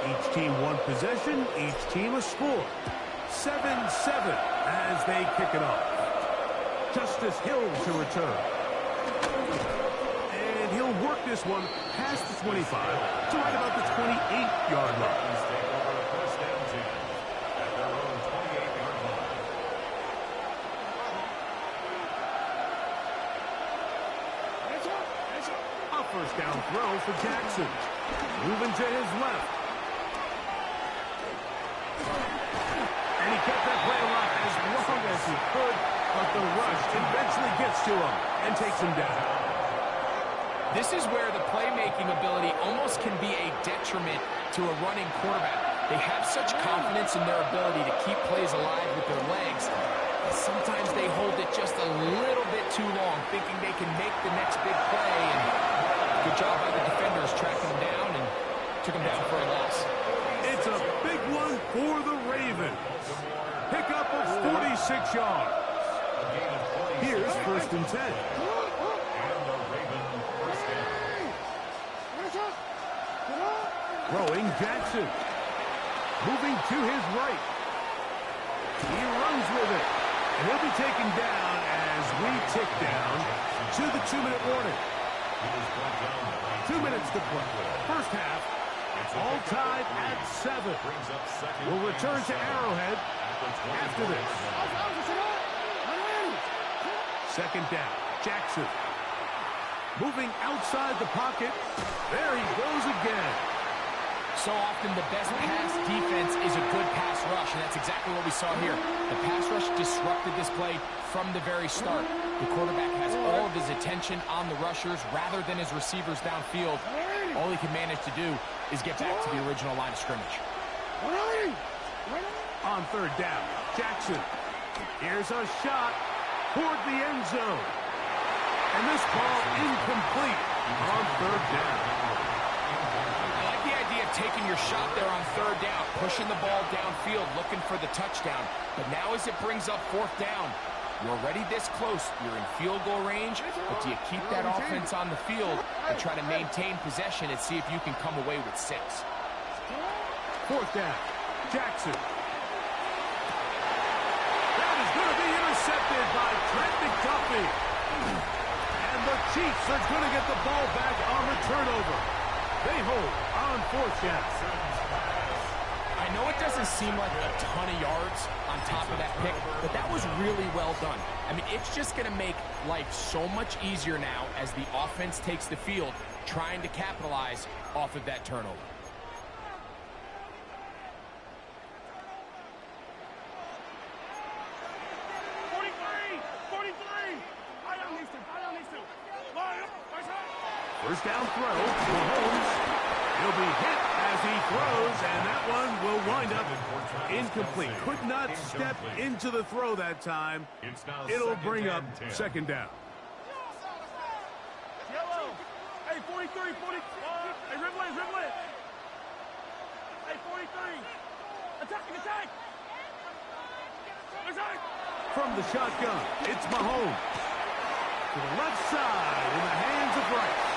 S1: Each team one possession, each team a score. 7-7 as they kick it off. Justice Hill to return. And he'll work this one past the 25 to right about the 28-yard line. A first down throw for Jackson. Moving to his left. And he kept that play alive as long as he could, but the rush eventually gets to him and takes him down.
S3: This is where the playmaking ability almost can be a detriment to a running quarterback. They have such confidence in their ability to keep plays alive with their legs. Sometimes they hold it just a little bit too long, thinking they can make the next big play. And good job by the defenders tracking him down and took him down for a loss.
S1: It's a big one for the Ravens. Pickup of 46 yards. Here's 1st and 10. Throwing Jackson. Moving to his right. He runs with it. And he'll be taken down as we tick down to the 2-minute warning. 2 minutes to play. First half, all tied at 7. We'll return to Arrowhead after this. 2nd down, Jackson. Moving outside the pocket. There he goes again.
S3: So often the best pass defense is a good pass rush, and that's exactly what we saw here. The pass rush disrupted this play from the very start. The quarterback has all of his attention on the rushers rather than his receivers downfield. All he can manage to do is get back to the original line of scrimmage.
S1: On 3rd down, Jackson. Here's a shot toward the end zone. And this ball incomplete on 3rd down.
S3: taking your shot there on third down, pushing the ball downfield, looking for the touchdown. But now as it brings up fourth down, you're already this close. You're in field goal range, but do you keep that offense on the field and try to maintain possession and see if you can come away with 6?
S1: Fourth down. Jackson. That is going to be intercepted by Trent McDuffie. And the Chiefs are going to get the ball back on the turnover. They hold on fourth down.
S3: I know it doesn't seem like a ton of yards on top of that pick, but that was really well done. I mean, it's just going to make life so much easier now as the offense takes the field, trying to capitalize off of that turnover.
S1: First down throw. Mahomes. He'll be hit as he throws, and that one will wind up incomplete. Could not step into the throw that time. It'll bring up second down.
S4: Yellow. Hey, 43, 40. Hey, Ridley. Hey, 43. Attack.
S1: From the shotgun, it's Mahomes. To the left side in the hands of Rice.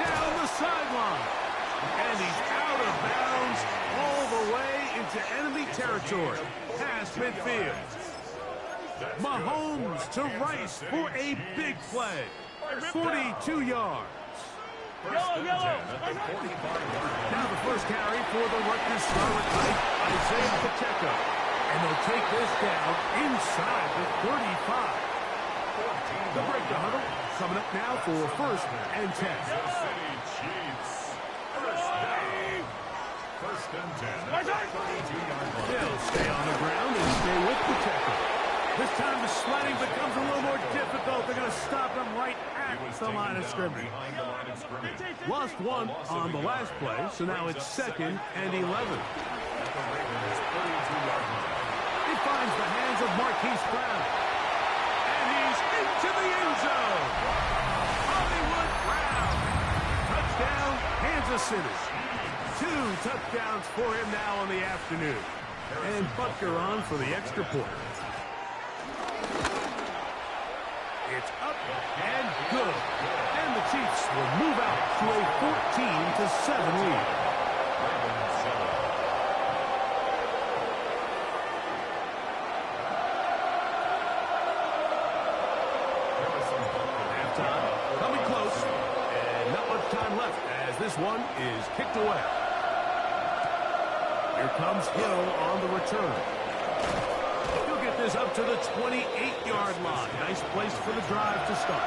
S1: Down the sideline. And he's out of bounds all the way into enemy territory. Past midfield. Mahomes to Rice for a big play. 42 yards.
S4: Yellow.
S1: Now the first carry for the Rutgers Scarlet Knight, Isaiah Pacheco. And they'll take this down inside the 35. The break the huddle coming up now for first and 10.
S2: First and 10.
S1: They'll stay on the ground and stay with Pacheco. This time the sledding becomes a little more difficult. They're going to stop him right at the line of scrimmage. Lost one on the last play, so now it's second and 11. He finds the hands of Marquise Brown. And he's into the end zone. Hollywood Brown. Touchdown, Kansas City. 2 touchdowns for him now on the afternoon. And Butker on for the extra point. It's up and good. And the Chiefs will move out to a 14-7 lead. Halftime coming close. And not much time left as this one is kicked away. Here comes Hill on the return. He'll get this up to the 28-yard line. Nice place for the drive to start.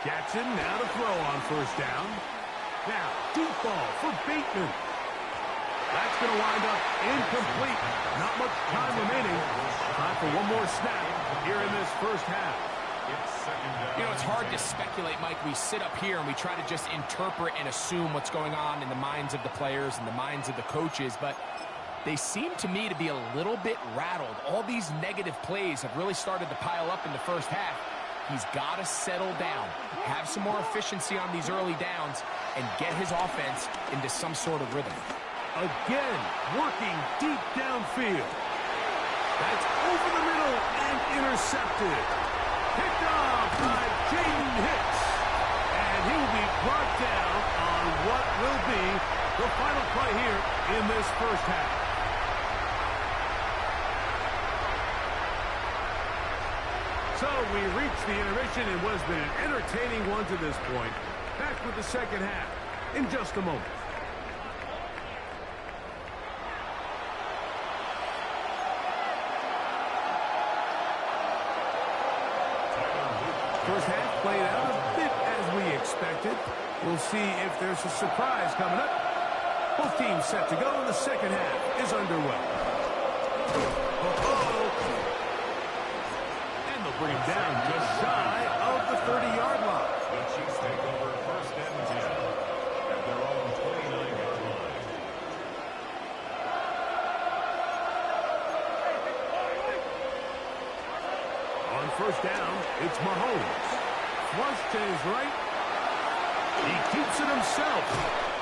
S1: Jackson now to throw on first down. Now, deep ball for Bateman. That's going to wind up incomplete. Not much time remaining. Time for one more snap here in this first half.
S3: You know, it's hard to speculate, Mike. We sit up here and we try to just interpret and assume what's going on in the minds of the players and the minds of the coaches, but they seem to me to be a little bit rattled. All these negative plays have really started to pile up in the first half. He's got to settle down, have some more efficiency on these early downs, and get his offense into some sort of rhythm.
S1: Again, working deep downfield. That's over the middle and intercepted. Picked off by Jaden Hicks. And he will be brought down on what will be the final play here in this first half. So we reached the intermission in what has been an entertaining one to this point. Back with the second half in just a moment. First half played out a bit as we expected. We'll see if there's a surprise coming up. Both teams set to go, and the second half is underway. And they'll bring him down just shy of the 30-yard line.
S2: The Chiefs take over first and 10 at their own 29-yard line.
S1: On first down, it's Mahomes. Flush to his right. He keeps it himself.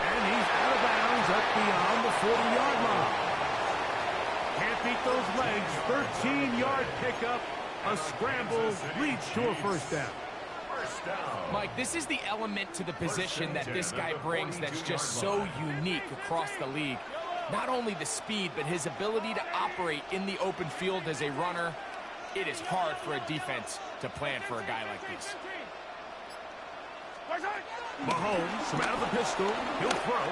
S1: And he's out of bounds up beyond the 40-yard line. Can't beat those legs. 13-yard pickup. A scramble leads to a first down.
S2: First down.
S3: Mike, this is the element to the position that this guy brings that's just so unique across the league. Not only the speed, but his ability to operate in the open field as a runner. It is hard for a defense to plan for a guy like this.
S1: Mahomes from out of the pistol. He'll throw.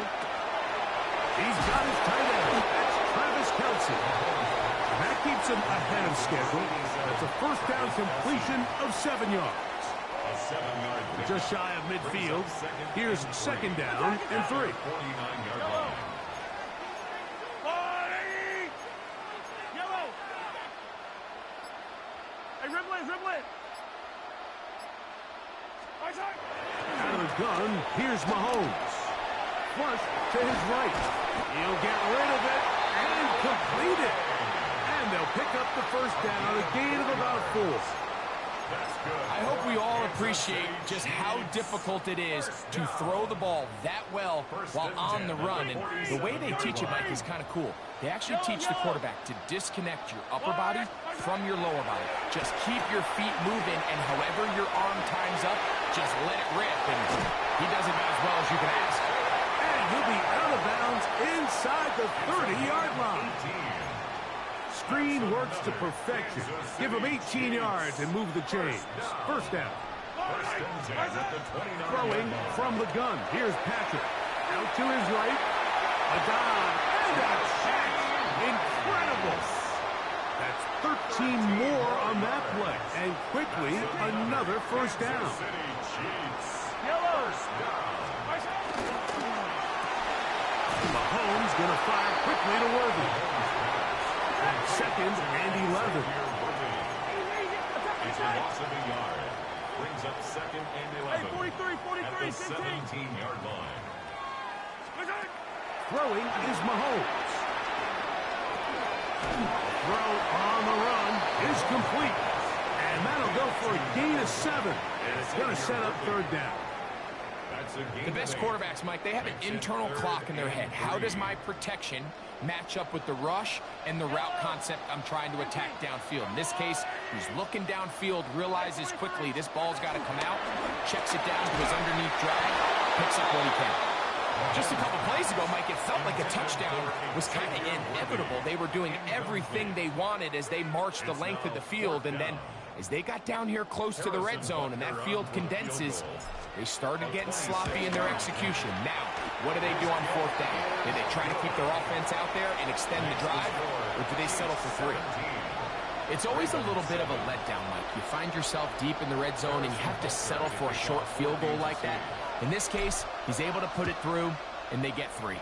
S1: He's got his tight end. That's Travis Kelce. That keeps him ahead of schedule. That's a first down completion of 7 yards.
S2: A 7-yard pickup.
S1: Just shy of midfield. Here's second down and 3.
S2: 49-yard line.
S4: Yellow. Hey, Rimley.
S1: Out of the gun, here's Mahomes. Flush to his right. He'll get rid of it and complete it. And they'll pick up the first down, a gain of about 4.
S2: That's good.
S3: I hope we all appreciate just how difficult it is to throw the ball that well while on the run. And the way they teach it, Mike, is kind of cool. They actually teach the quarterback to disconnect your upper body from your lower body. Just keep your feet moving, and however your arm times up, just let it rip. And he does it about as well as you can ask.
S1: And he'll be out of bounds inside the 30-yard line. Screen works to perfection. Give him 18 yards and move the chains. First down.
S2: First and 10 at the 29-yard
S1: Throwing
S2: line.
S1: from the gun. Here's Patrick. Out to his right. A dive. And a catch. Incredible. That's 13 more on that play. And quickly, another first down.
S2: Kansas City Chiefs.
S4: Yellow.
S2: First down.
S1: Mahomes going to fire quickly to Worthy. And second and 11.
S2: It's a loss of a yard. Brings up second and 11.
S4: Hey, 43,
S2: At the 17-yard line.
S1: Throwing is Mahomes. Throw on the run is complete. And that'll go for a gain of 7. And it's going to set up third down.
S2: That's a gain
S3: The best
S2: of 8.
S3: quarterbacks, Mike, they have an internal clock in their head. How does my protection match up with the rush and the route concept I'm trying to attack downfield? In this case, he's looking downfield, realizes quickly this ball's got to come out, checks it down to his underneath drag, picks up what he can. Just a couple plays ago, Mike, it felt like a touchdown was kind of inevitable. They were doing everything they wanted as they marched the length of the field, and then as they got down here close to the red zone and that field condenses, they started getting sloppy in their execution. Now, what do they do on fourth down? Do they try to keep their offense out there and extend the drive, or do they settle for 3? It's always a little bit of a letdown, Mike. You find yourself deep in the red zone and you have to settle for a short field goal like that. In this case, he's able to put it through, and they get 3.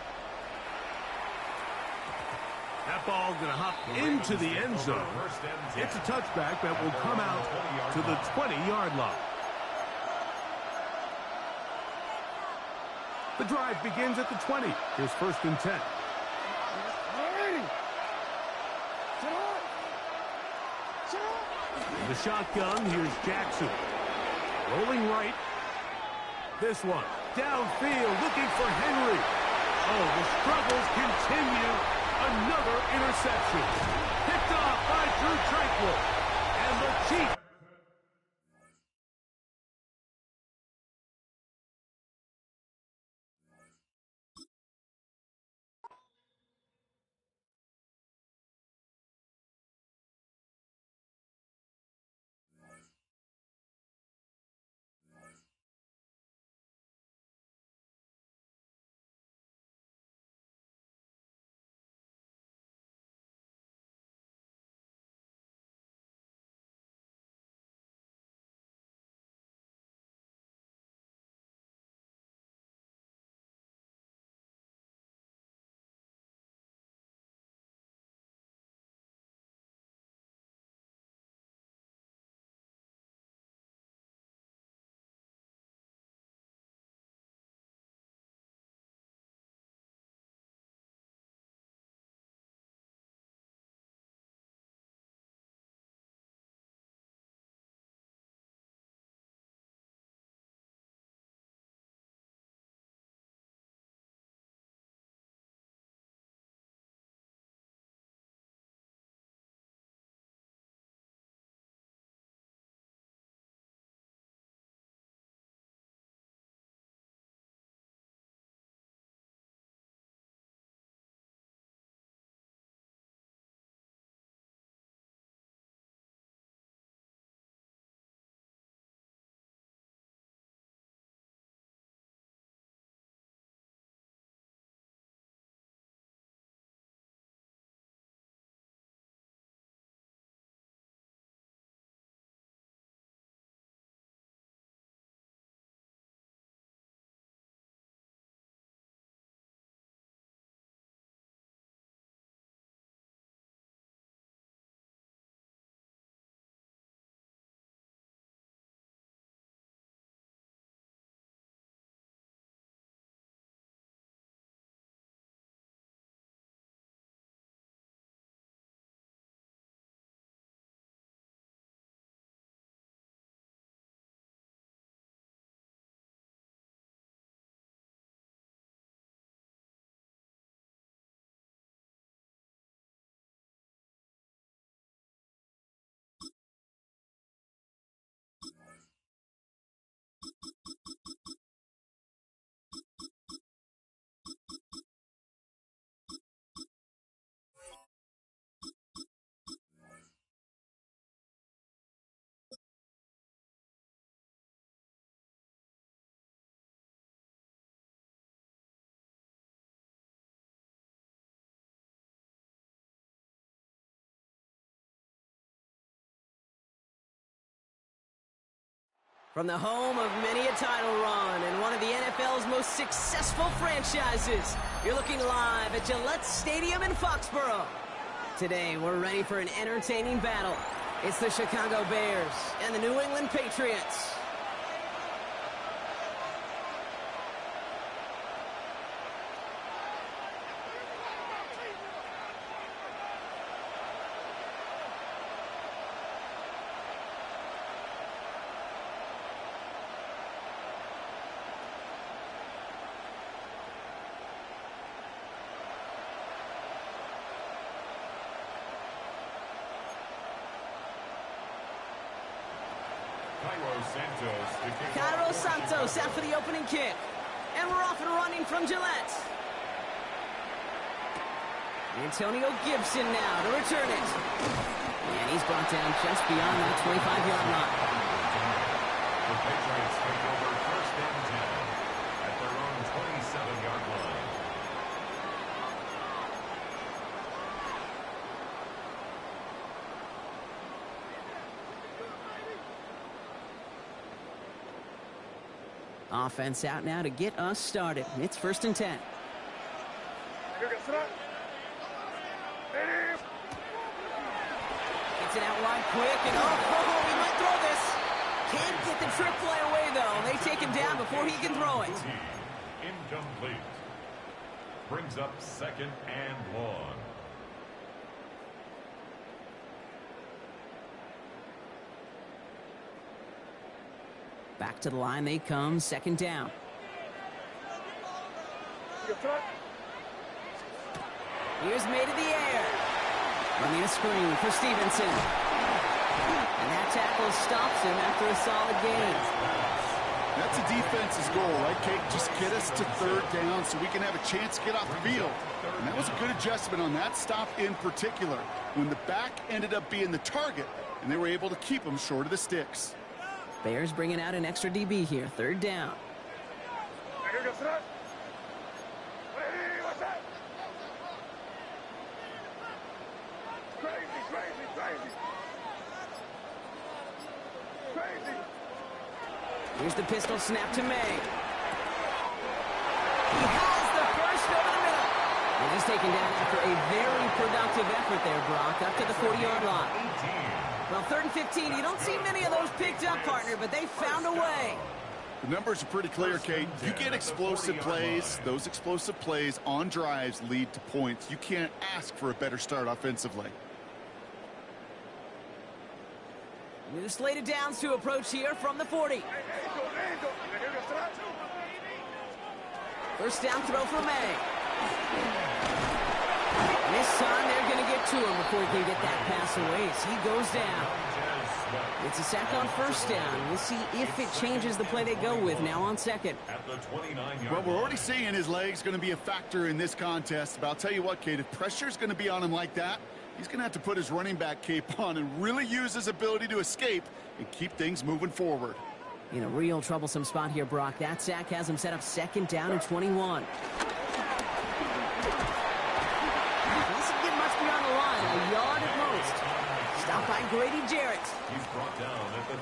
S1: That ball going to hop into the end zone. It's a touchback that will come out to the 20-yard line. The drive begins at the 20. Here's first and 10. In the shotgun, here's Jackson. Rolling right. This one, downfield, looking for Henry. Oh, the struggles continue. Another interception. Picked off by Drew Tranquil. And the Chiefs
S7: From the home of many a title run and one of the NFL's most successful franchises, you're looking live at Gillette Stadium in Foxborough. Today, we're ready for an entertaining battle. It's the Chicago Bears and the New England Patriots. Cairo Santos out for the opening kick. And we're off and running from Gillette. Antonio Gibson now to return it. And he's brought down just beyond that 25-yard line.
S2: The Patriots take over 1st and 10 at their own 27-yard line.
S7: Offense out now to get us started. It's 1st and 10. Gets it out wide quick, and he might throw this. Can't get the trick play away, though. They take him down before he can throw it.
S2: Incomplete. Brings up 2nd and long.
S7: Back to the line they come, 2nd down. Here's made in the air. Running a screen for Stevenson. And that tackle stops him after a solid gain.
S8: That's a defense's goal, right, Kate? Just get us to 3rd down so we can have a chance to get off the field. And that was a good adjustment on that stop in particular, when the back ended up being the target, and they were able to keep him short of the sticks.
S7: Bears bringing out an extra DB here, 3rd down. Here's the pistol snap to May. He has the first over the middle. And he's taken down after a very productive effort there, Brock, up to the 40-yard line. Well, 3rd and 15, you don't see many of those picked up, partner, but they found a way.
S8: The numbers are pretty clear, Kate. You get explosive plays. Those explosive plays on drives lead to points. You can't ask for a better start offensively.
S7: New slate of downs to approach here from the 40. 1st down throw for May. And this time they're going to get to him before he can get that pass away as he goes down. It's a sack on 1st down. We'll see if it changes the play they go with now on 2nd.
S8: Well, we're already seeing his legs going to be a factor in this contest. But I'll tell you what, Kate, if pressure's going to be on him like that, he's going to have to put his running back cape on and really use his ability to escape and keep things moving forward.
S7: In a real troublesome spot here, Brock. That sack has him set up 2nd down and 21. Doesn't get much beyond the line, a yard at most. Stopped by Grady Jarrett.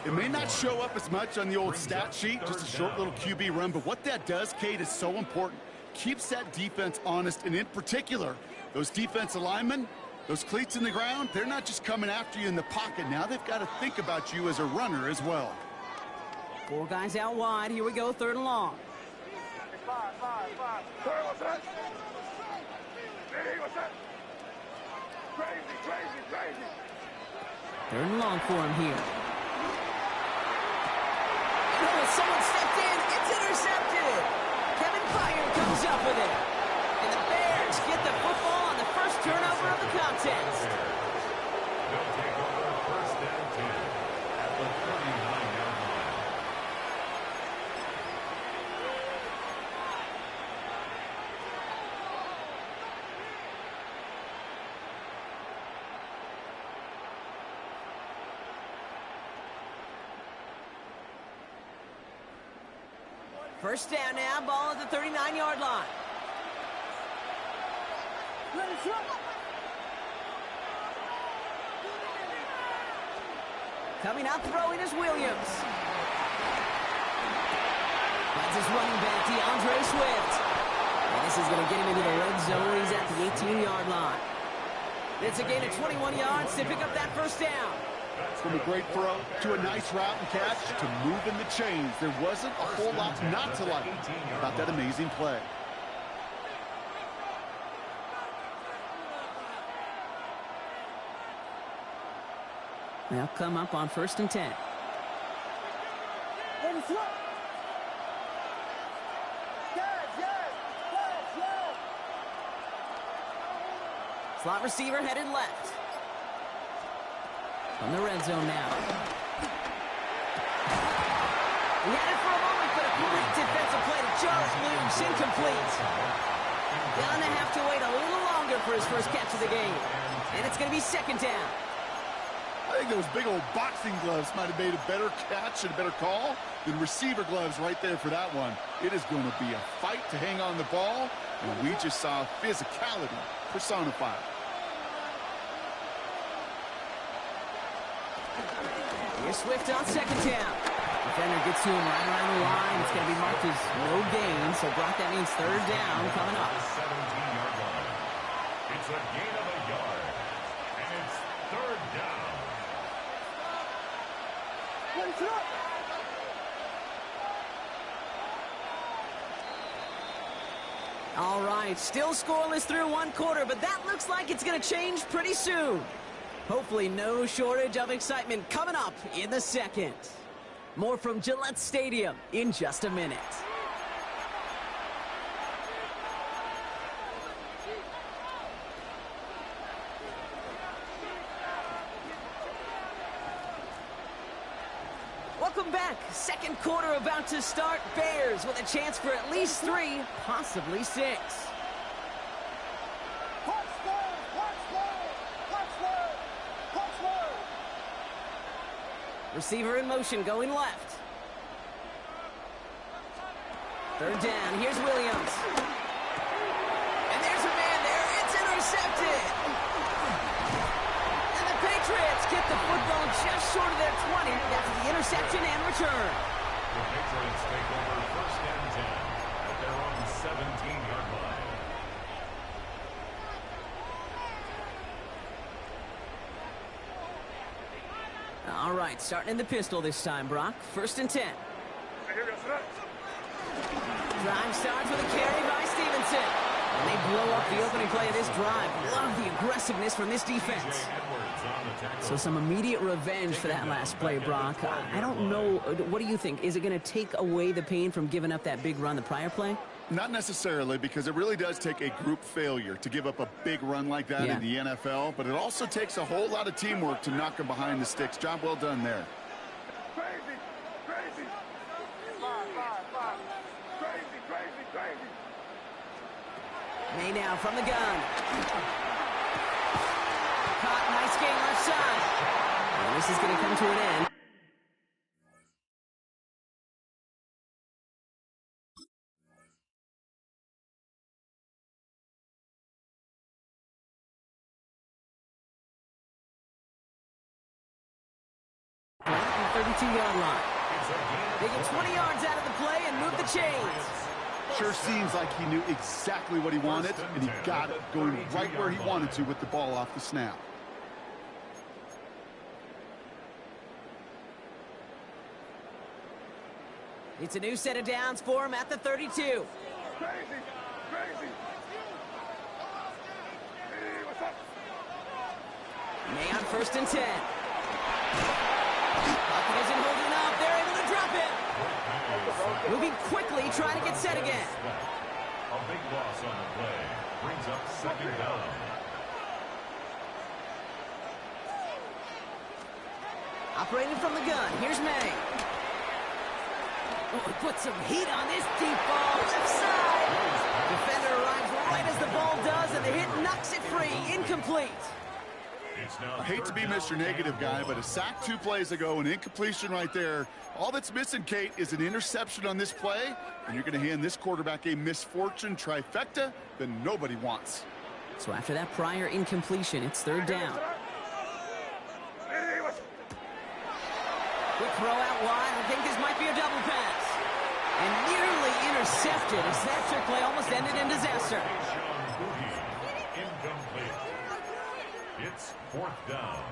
S8: It may not show up as much on the old stat sheet, just a short little QB run, but what that does, Kate, is so important. Keeps that defense honest, and in particular, those defensive linemen, those cleats in the ground, they're not just coming after you in the pocket. Now they've got to think about you as a runner as well.
S7: 4 guys out wide. Here we go, 3rd and long. 3rd and long for him here. Oh, someone stepped in. It's intercepted. Kevin Byard comes up with it. And the Bears get the football on the first turnover of the contest.
S2: They'll take over 1st and 10 at the 39-yard line.
S7: First down now, ball at the 39-yard line. Coming out throwing is Williams. his running back, DeAndre Swift. And this is going to get him into the red zone. He's at the 18-yard line. It's a gain of 21 yards to pick up that first down.
S8: From a great throw to a nice route and catch to moving the chains. There wasn't a whole lot not to like about that amazing play.
S7: They'll come up on 1st and 10. Slot receiver headed left. From the red zone now. He had it for a moment, but a great defensive play to Charles Williams, incomplete. Gonna have to wait a little longer for his first catch of the game. And it's gonna be 2nd down.
S8: I think those big old boxing gloves might have made a better catch and a better call than receiver gloves right there for that one. It is going to be a fight to hang on the ball, and we just saw physicality personified.
S7: Here's Swift on 2nd down. Defender gets to him right around the line. It's going to be marked as no gain, so Brock, that means 3rd down coming up.
S2: 17-yard line. It's a gain of a yard, and it's 3rd down.
S7: All right, still scoreless through 1 quarter, but that looks like it's going to change pretty soon. Hopefully no shortage of excitement coming up in the 2nd. More from Gillette Stadium in just a minute. Welcome back. 2nd quarter about to start. Bears with a chance for at least 3, possibly 6. Receiver in motion, going left. 3rd down, here's Williams. And there's a man there, it's intercepted. And the Patriots get the football just short of their 20 after the interception and return.
S2: The Patriots take over 1st and 10 at their own 17-yard line.
S7: All right, starting in the pistol this time, Brock. 1st and 10. Drive starts with a carry by Stevenson. And they blow up the opening play of this drive. Love the aggressiveness from this defense. So some immediate revenge for that last play, Brock. I don't know. What do you think? Is it going to take away the pain from giving up that big run the prior play?
S8: Not necessarily, because it really does take a group failure to give up a big run like that in the NFL, but it also takes a whole lot of teamwork to knock them behind the sticks. Job well done there.
S4: Crazy.
S7: May now from the gun. Caught, nice gain left side. And this is going to come to an end. Right at the 32-yard line. They get 20 yards out of the play and move the chains.
S8: Sure seems like he knew exactly what he wanted, and he got it going right where he wanted to with the ball off the snap.
S7: It's a new set of downs for him at the 32.
S4: Crazy. Hey, what's up?
S7: May on 1st and 10. Bucket isn't holding up. They're able to drop it. Moving quickly, trying to get set again.
S2: A big loss on the play brings up 2nd down.
S7: Operating from the gun, here's May. Oh, put some heat on this deep ball, left side. Defender arrives right as the ball does, and the hit knocks it free, incomplete.
S8: I hate to be Mr. Negative guy, but a sack 2 plays ago, an incompletion right there. All that's missing, Kate, is an interception on this play, and you're going to hand this quarterback a misfortune trifecta that nobody wants.
S7: So after that prior incompletion, it's 3rd down. Quick throw out wide. I think this might be a double pass. And nearly intercepted as that trick play almost ended in disaster.
S2: Incomplete. It's 4th down.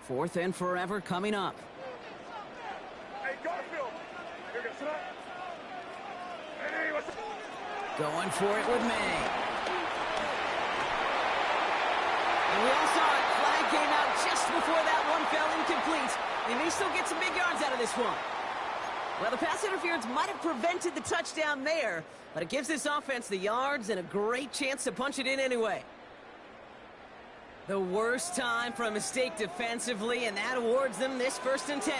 S7: Fourth and forever coming up.
S4: Hey, Garfield. Here goes tonight. Hey, what's up?
S7: Going for it with May. And we all saw it. Flag came out just before that one fell incomplete. They may still get some big yards out of this one. Well, the pass interference might have prevented the touchdown there, but it gives this offense the yards and a great chance to punch it in anyway. The worst time for a mistake defensively, and that awards them this 1st and 10.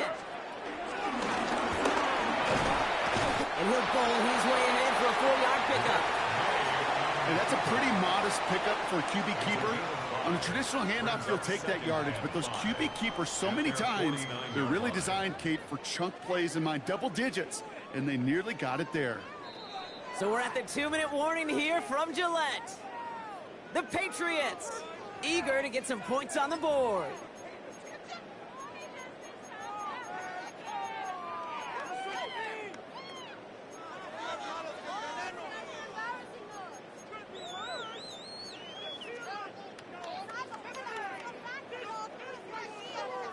S7: And he'll bowl his way ahead for a 4-yard pickup.
S8: And that's a pretty modest pickup for a QB keeper. On a traditional handoff, you'll take that yardage, but those QB keepers so many times, they're really designed, Kate, for chunk plays in my double digits, and they nearly got it there.
S7: So we're at the 2-minute warning here from Gillette. The Patriots, eager to get some points on the board.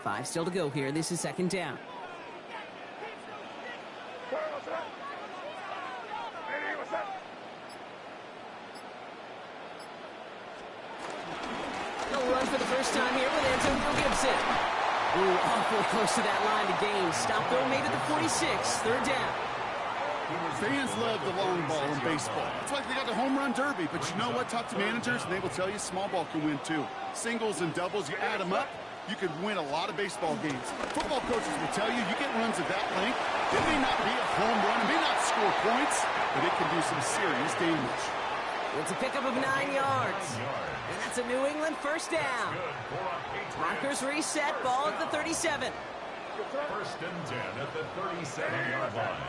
S7: Five still to go here. This is 2nd down. He'll run for the first time here with Antonio Gibson. Ooh, awful close to that line to gain. Stop though, made it to 46. 3rd down.
S8: Fans love the long ball in baseball. It's like they got the home run derby, but you know what? Talk to managers, and they will tell you small ball can win too. Singles and doubles, you add them up, you could win a lot of baseball games. Football coaches will tell you get runs of that length. It may not be a home run, it may not score points, but it can do some serious damage.
S7: It's a pickup of 9 yards. And that's a New England 1st down. Markers reset, ball at the 37.
S2: 1st and 10 at the 37-yard line.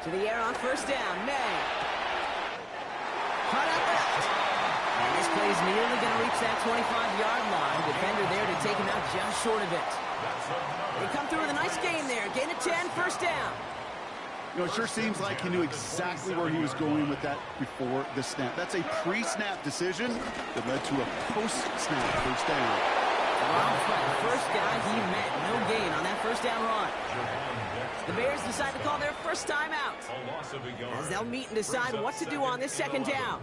S7: To the air on 1st down, May. Cut out left. And this play's nearly going to reach that 25-yard line. Defender there to take him out just short of it. They come through with a nice gain there. Gain of 10, 1st down.
S8: You know, it sure seems like he knew exactly where he was going with that before the snap. That's a pre-snap decision that led to a post-snap 1st down.
S7: The first guy he met. No gain on that 1st down run. The Bears decide to call their first timeout, as they'll meet and decide what to do on this 2nd down.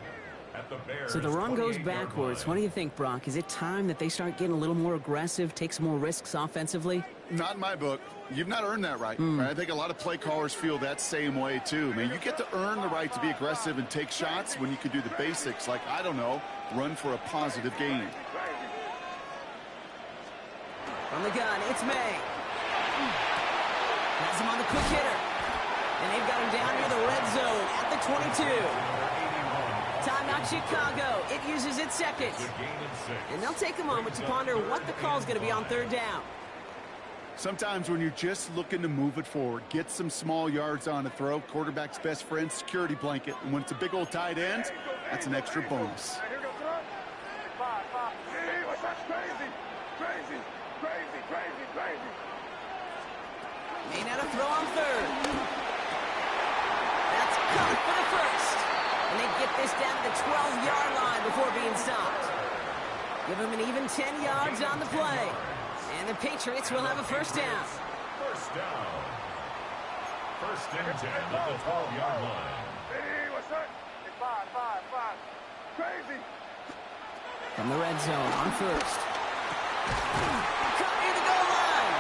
S7: So the run goes backwards. What do you think, Brock? Is it time that they start getting a little more aggressive, take some more risks offensively?
S8: Not in my book. You've not earned that right. I think a lot of play callers feel that same way, too. I mean, you get to earn the right to be aggressive and take shots when you can do the basics, like, I don't know, run for a positive gain.
S7: From the gun, it's May. Has him on the quick hitter. And they've got him down near the red zone at the 22. Timeout Chicago. It uses its 2nd. And they'll take a moment to ponder what the call is going to be on 3rd down.
S8: Sometimes when you're just looking to move it forward, get some small yards on a throw, quarterback's best friend, security blanket. And when it's a big old tight end, that's an extra bonus.
S7: May not have throw on 3rd. That's caught for the 1st. And they get this down to the 12-yard line before being stopped. Give them an even 10 yards on the play. And the Patriots will have a 1st down.
S2: 1st down. 1st and 10 at the 12-yard line.
S4: Hey, what's up? Hey, five. Crazy.
S7: From the red zone on 1st. Caught near the goal line.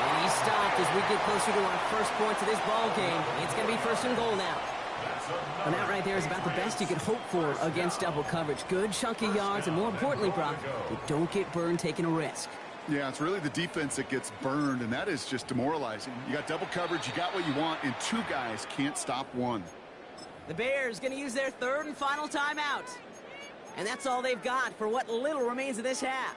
S7: And he stopped as we get closer to our first point of this ball game. It's going to be 1st and goal now. And that right there is about the best you could hope for against double coverage. Good chunky yards, and more importantly, Brock, you don't get burned taking a risk.
S8: Yeah, it's really the defense that gets burned, and that is just demoralizing. You got double coverage, you got what you want, and 2 guys can't stop 1.
S7: The Bears going to use their 3rd and final timeout. And that's all they've got for what little remains of this half.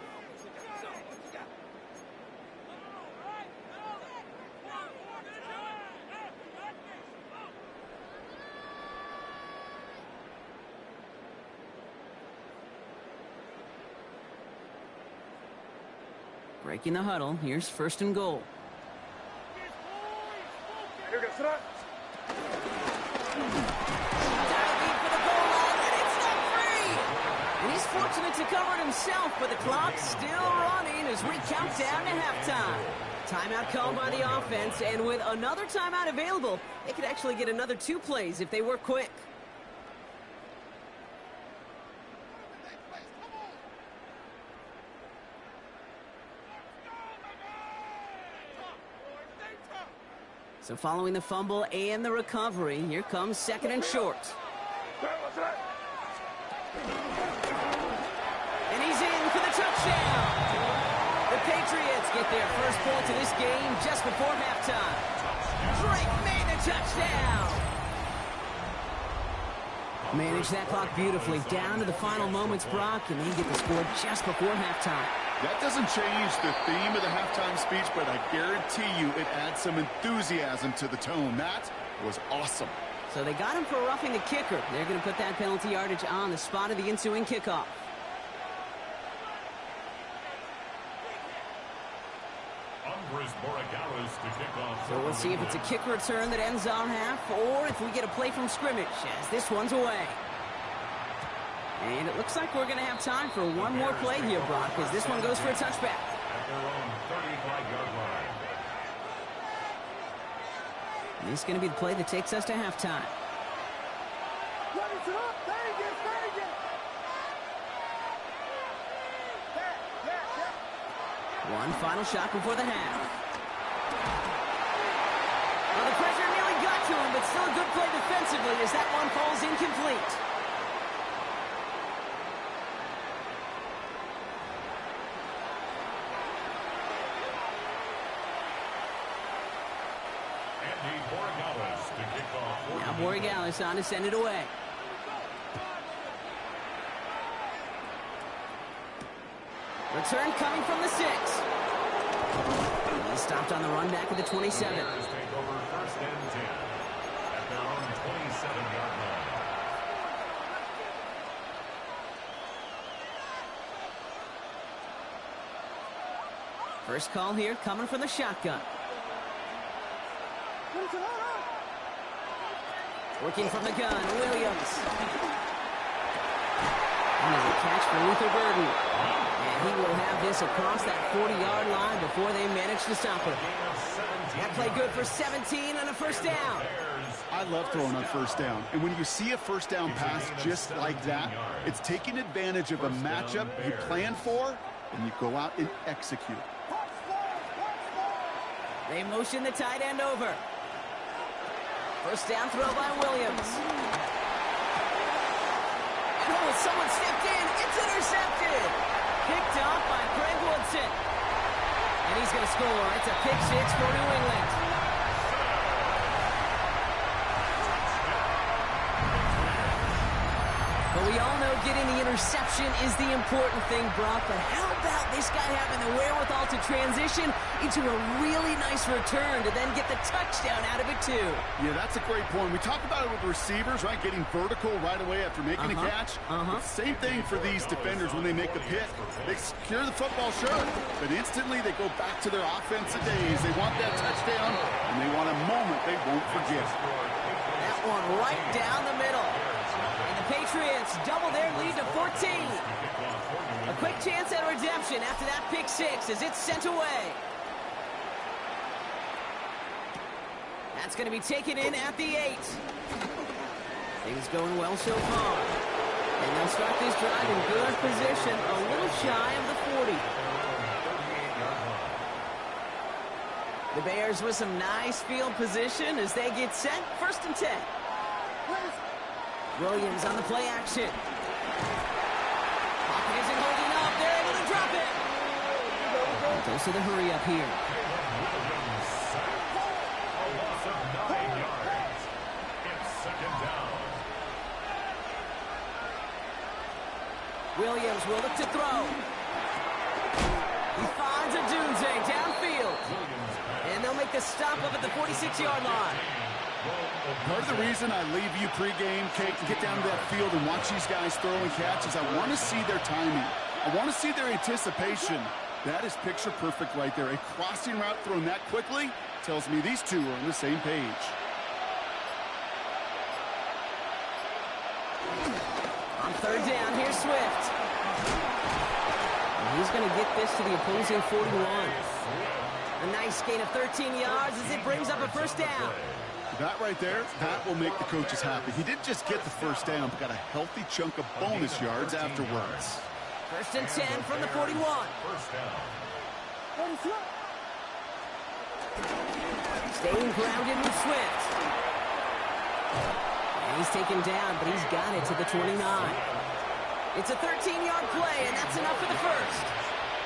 S7: Breaking the huddle. Here's 1st and goal.
S4: Here we go. Sit up.
S7: Diving for the goal line, and it's not free! And he's fortunate to cover it himself, but the clock's still running as we count down to halftime. Timeout called by the offense, and with another timeout available, they could actually get another 2 plays if they work quick. So following the fumble and the recovery, here comes 2nd and short. And he's in for the touchdown. The Patriots get their first point of this game just before halftime. Drake made the touchdown. Managed that clock beautifully down to the final moments, Brock, and they get the score just before halftime.
S8: That doesn't change the theme of the halftime speech, but I guarantee you it adds some enthusiasm to the tone. That was awesome.
S7: So they got him for roughing the kicker. They're going to put that penalty yardage on the spot of the ensuing kickoff. So we'll see if it's a kick return that ends our half, or if we get a play from scrimmage, as this one's away. And it looks like we're going to have time for one more play here, Brock, as this one goes for a touchback.
S2: At their own 35-yard line.
S7: And this is going to be the play that takes us to halftime. One final shot before the half. Well, the pressure nearly got to him, but still a good play defensively as that one falls incomplete. Now Borregales on to send it away. Return coming from the 6. He's stopped on the run back at the 27.
S2: Take over 1st and 10 at their own 27-yard line.
S7: First call here coming from the shotgun. Working from the gun, Williams. And there's a catch for Luther Burden. And he will have this across that 40-yard line before they manage to stop it. That play good for 17 and a 1st down.
S8: I love throwing on 1st down. And when you see a 1st down pass just like that, it's taking advantage of a matchup you planned for, and you go out and execute.
S7: They motion the tight end over. 1st down throw by Williams. And oh, someone stepped in. It's intercepted. Picked off by Greg Woodson. And he's going to score. It's a pick 6 for New England. But we all know getting the interception is the important thing, Brock. But how about this guy having the wherewithal to transition into a really nice return to then get the touchdown out of it, too?
S8: Yeah, that's a great point. We talk about it with receivers, right? Getting vertical right away after making a catch. Same thing for these defenders when they make a pick. They secure the football, sure, but instantly they go back to their offensive days. They want that touchdown, and they want a moment they won't forget.
S7: That one right down the middle. Patriots double their lead to 14. A quick chance at redemption after that pick 6 as it's sent away. That's going to be taken in at the 8. Things going well so far. And they'll start this drive in good position, a little shy of the 40. The Bears with some nice field position as they get set. 1st and 10. Williams on the play action. Pocket isn't holding up. They're able to drop it. Goes to the hurry up here.
S2: A loss of 9 yards. It's 2nd down.
S7: Williams will look to throw. He finds a Dunze downfield. And they'll make the stop up at the 46-yard line.
S8: Part of the reason I leave you pregame, Kate, to get down to that field and watch these guys throw and catch is I want to see their timing. I want to see their anticipation. That is picture perfect right there. A crossing route thrown that quickly tells me these two are on the same page.
S7: On third down, here's Swift. And he's going to get this to the opposing 41. A nice gain of 13 yards as it brings up a first down.
S8: That right there, that will make the coaches happy. He didn't just get the first down, but got a healthy chunk of bonus yards afterwards.
S7: First and 10 from the 41.
S2: First down.
S7: Staying grounded with Swift. And he's taken down, but he's got it to the 29. It's a 13-yard play, and that's enough for the first.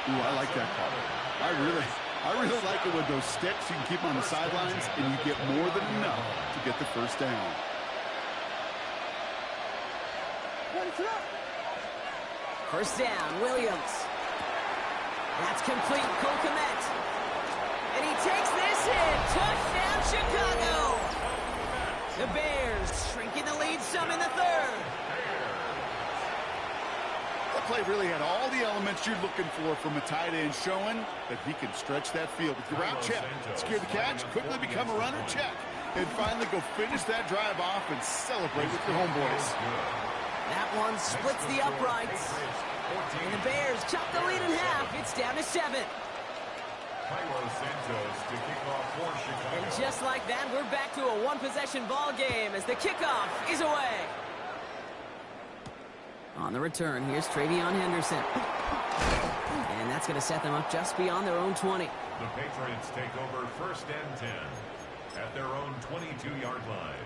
S8: Ooh, I like that call. I really like it with those sticks. You can keep them on the sidelines, and you get more than enough to get the first down.
S7: First down, Williams. That's complete, Cole Kmet. And he takes this in. Touchdown, Chicago. The Bears shrinking the lead some in the third.
S8: That play really had all the elements you're looking for from a tight end, showing that he can stretch that field with your route check, secure the catch, quickly become a runner check, and finally go finish that drive off and celebrate with your homeboys.
S7: That one splits the uprights. And the Bears chop the lead in half. It's down to 7. And just like that, we're back to a one-possession ball game as the kickoff is away. On the return, here's Travion Henderson. And that's going to set them up just beyond their own 20.
S2: The Patriots take over first and 10 at their own 22-yard line.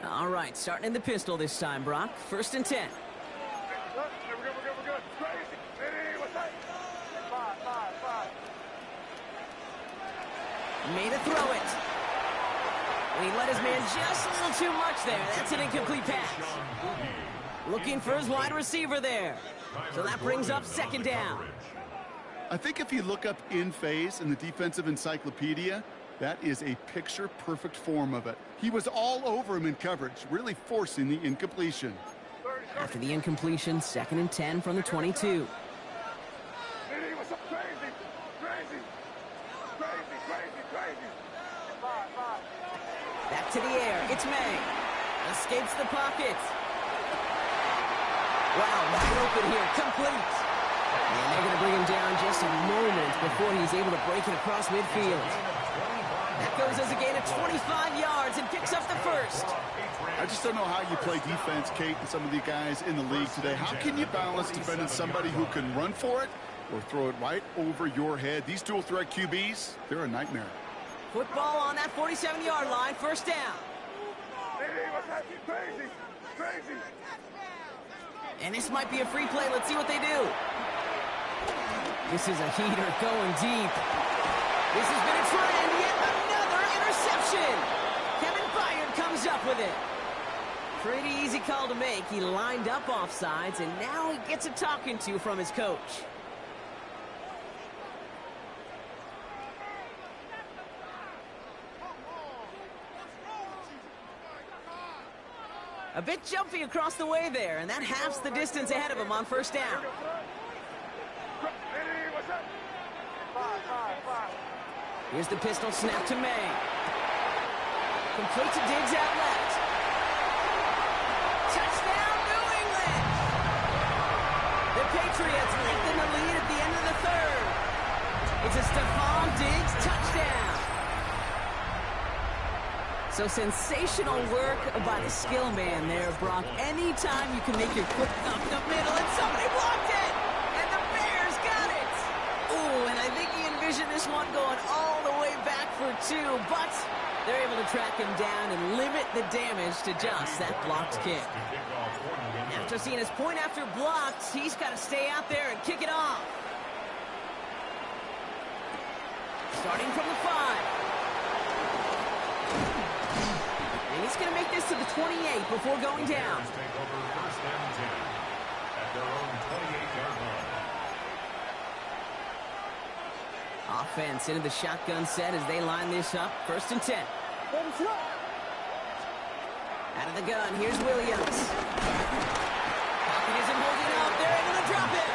S7: All right, starting in the pistol this time, Brock. First and 10.
S4: We're good. Crazy. Hey, what's that? 5.
S7: Made a throw it. And he let his man just a little too much there. That's an incomplete pass. Looking for his wide receiver there. So that brings up second down.
S8: I think if you look up in phase in the defensive encyclopedia, that is a picture-perfect form of it. He was all over him in coverage, really forcing the incompletion.
S7: After the incompletion, second and 10 from the 22.
S4: Hey, what's up? Crazy. 5.
S7: Back to the air. It's May. Escapes the pocket. Wow, wide open here. Complete. And they're going to bring him down just a moment before he's able to break it across midfield. That goes as a gain of 25 yards and picks up the first.
S8: I just don't know how you play defense, Kate, and some of the guys in the league today. How can you balance defending somebody who can run for it or throw it right over your head? These dual threat QBs, they're a nightmare.
S7: Football on that 47-yard line, first down.
S4: Hey, what's that? Crazy.
S7: And this might be a free play. Let's see what they do. This is a heater going deep. This has been a trend. Yet another interception. Kevin Byard comes up with it. Pretty easy call to make. He lined up offsides, and now he gets a talking to from his coach. A bit jumpy across the way there, and that halves the distance ahead of him on first down.
S4: Hey, what's that? 5.
S7: Here's the pistol snap to May. Complete to Diggs out left. Touchdown, New England! The Patriots lengthen the lead at the end of the third. It's a Stephon Diggs touchdown. So sensational work by the skill man there, Brock. Anytime you can make your quick up the middle, and somebody blocked it! And the Bears got it! Ooh, and I think he envisioned this one going all the way back for 2, but they're able to track him down and limit the damage to just that blocked kick. After seeing his point after blocked, he's got to stay out there and kick it off. Starting from the 5. And he's going to make this to the 28 before going down.
S2: Take over first and 10 at their own 28-yard line.
S7: Offense into the shotgun set as they line this up. First and 10. Out of the gun, here's Williams. Pocket isn't holding up. They're able to drop it.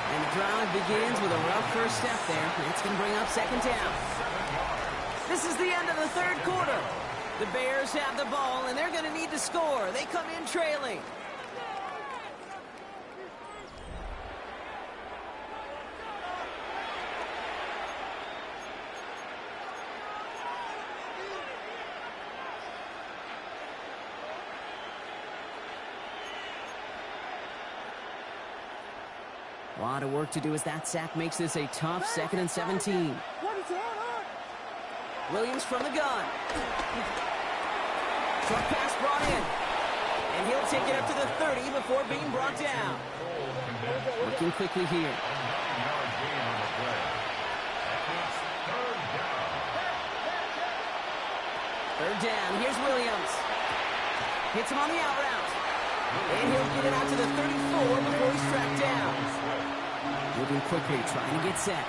S7: And the drive begins with a rough first step there. It's going to bring up second down. This is the end of the third quarter. The Bears have the ball, and they're going to need to score. They come in trailing. A lot of work to do as that sack makes this a tough 2nd and 17. Williams from the gun. Short pass brought in. And he'll take it up to the 30 before being brought down. Working quickly here. Third down. Here's Williams. Hits him on the out route. And he'll get it out to the 34 before he's tracked down. Moving quickly, trying to get set.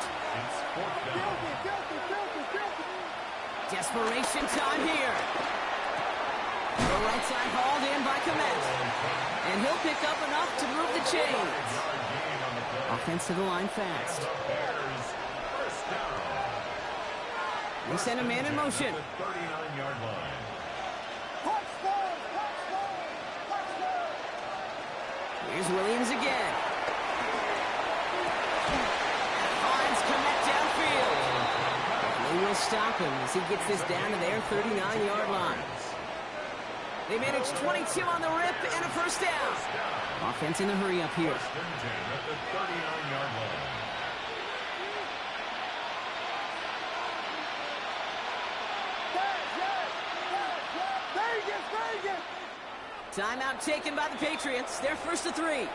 S7: Desperation time here. The right side hauled in by Komet. And he'll pick up enough to move the chains. Offense to the line fast. They send a man in motion. Here's Williams again. Finds Komet downfield. They will stop him as he gets this down to their 39-yard line. They manage 22 on the rip and a first down. Offense in the hurry up here. Timeout taken by the Patriots. They're 1st and 3.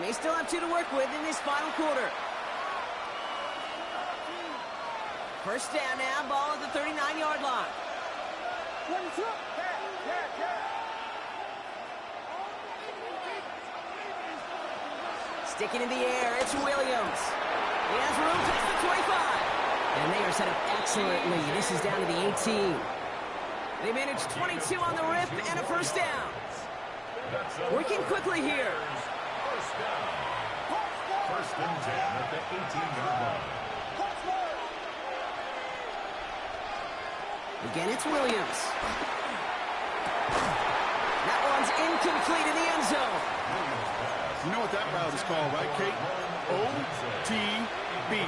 S7: They still have 2 to work with in this final quarter. First down now, ball at the 39-yard line. Sticking in the air, it's Williams. He has room past the 25. And they are set up excellently. This is down to the 18. They manage 22 on the rip and a first down. Working quickly here.
S2: First and 10 at the 18-yard line.
S7: Again, it's Williams. That one's incomplete in the end zone.
S8: You know what that route is called, right, Kate? OTB.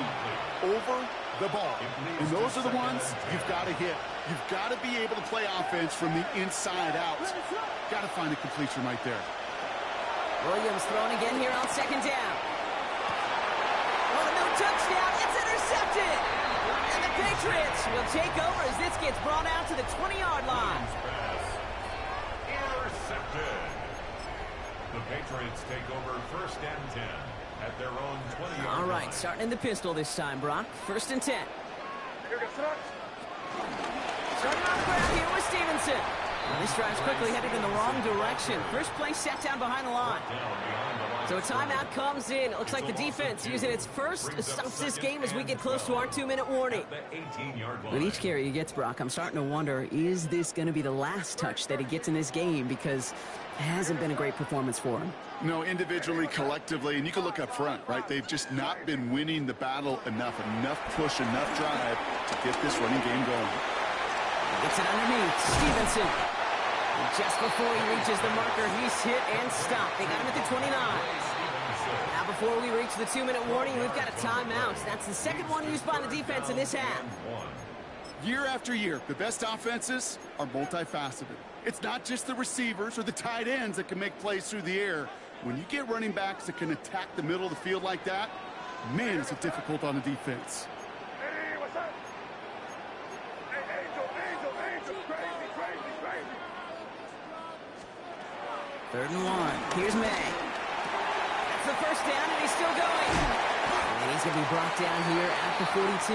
S8: Over the ball. And those are the ones you've got to hit. You've got to be able to play offense from the inside out. Got to find a completion right there.
S7: Williams thrown again here on second down. Oh, no touchdown. It's intercepted. And the Patriots will take over as this gets brought out to the 20-yard line.
S2: Intercepted. The Patriots take over 1st and 10 at their own 20-yard line.
S7: All right, starting in the pistol this time, Brock. 1st and 10. Starting on the ground here with Stevenson. Now this drive's quickly headed in the wrong direction. First play set down behind the line. So a timeout comes in. It looks like the defense using its first stops this game as we get close to our 2-minute warning. With each carry he gets, Brock, I'm starting to wonder, is this going to be the last touch that he gets in this game? Because it hasn't been a great performance for him.
S8: No, individually, collectively, and you can look up front, right? They've just not been winning the battle enough push, enough drive to get this running game going.
S7: Gets it underneath. Stevenson. And just before he reaches the marker, he's hit and stopped. They got him at the 29. Now before we reach the 2-minute warning, we've got a timeout. That's the second one used by the defense in this half.
S8: Year after year, the best offenses are multifaceted. It's not just the receivers or the tight ends that can make plays through the air. When you get running backs that can attack the middle of the field like that, man, is it difficult on the defense.
S4: Hey, what's up? Hey, Angel, crazy.
S7: 3rd and 1. Here's May. That's the first down, and he's still going. And he's going to be brought down here at the 42.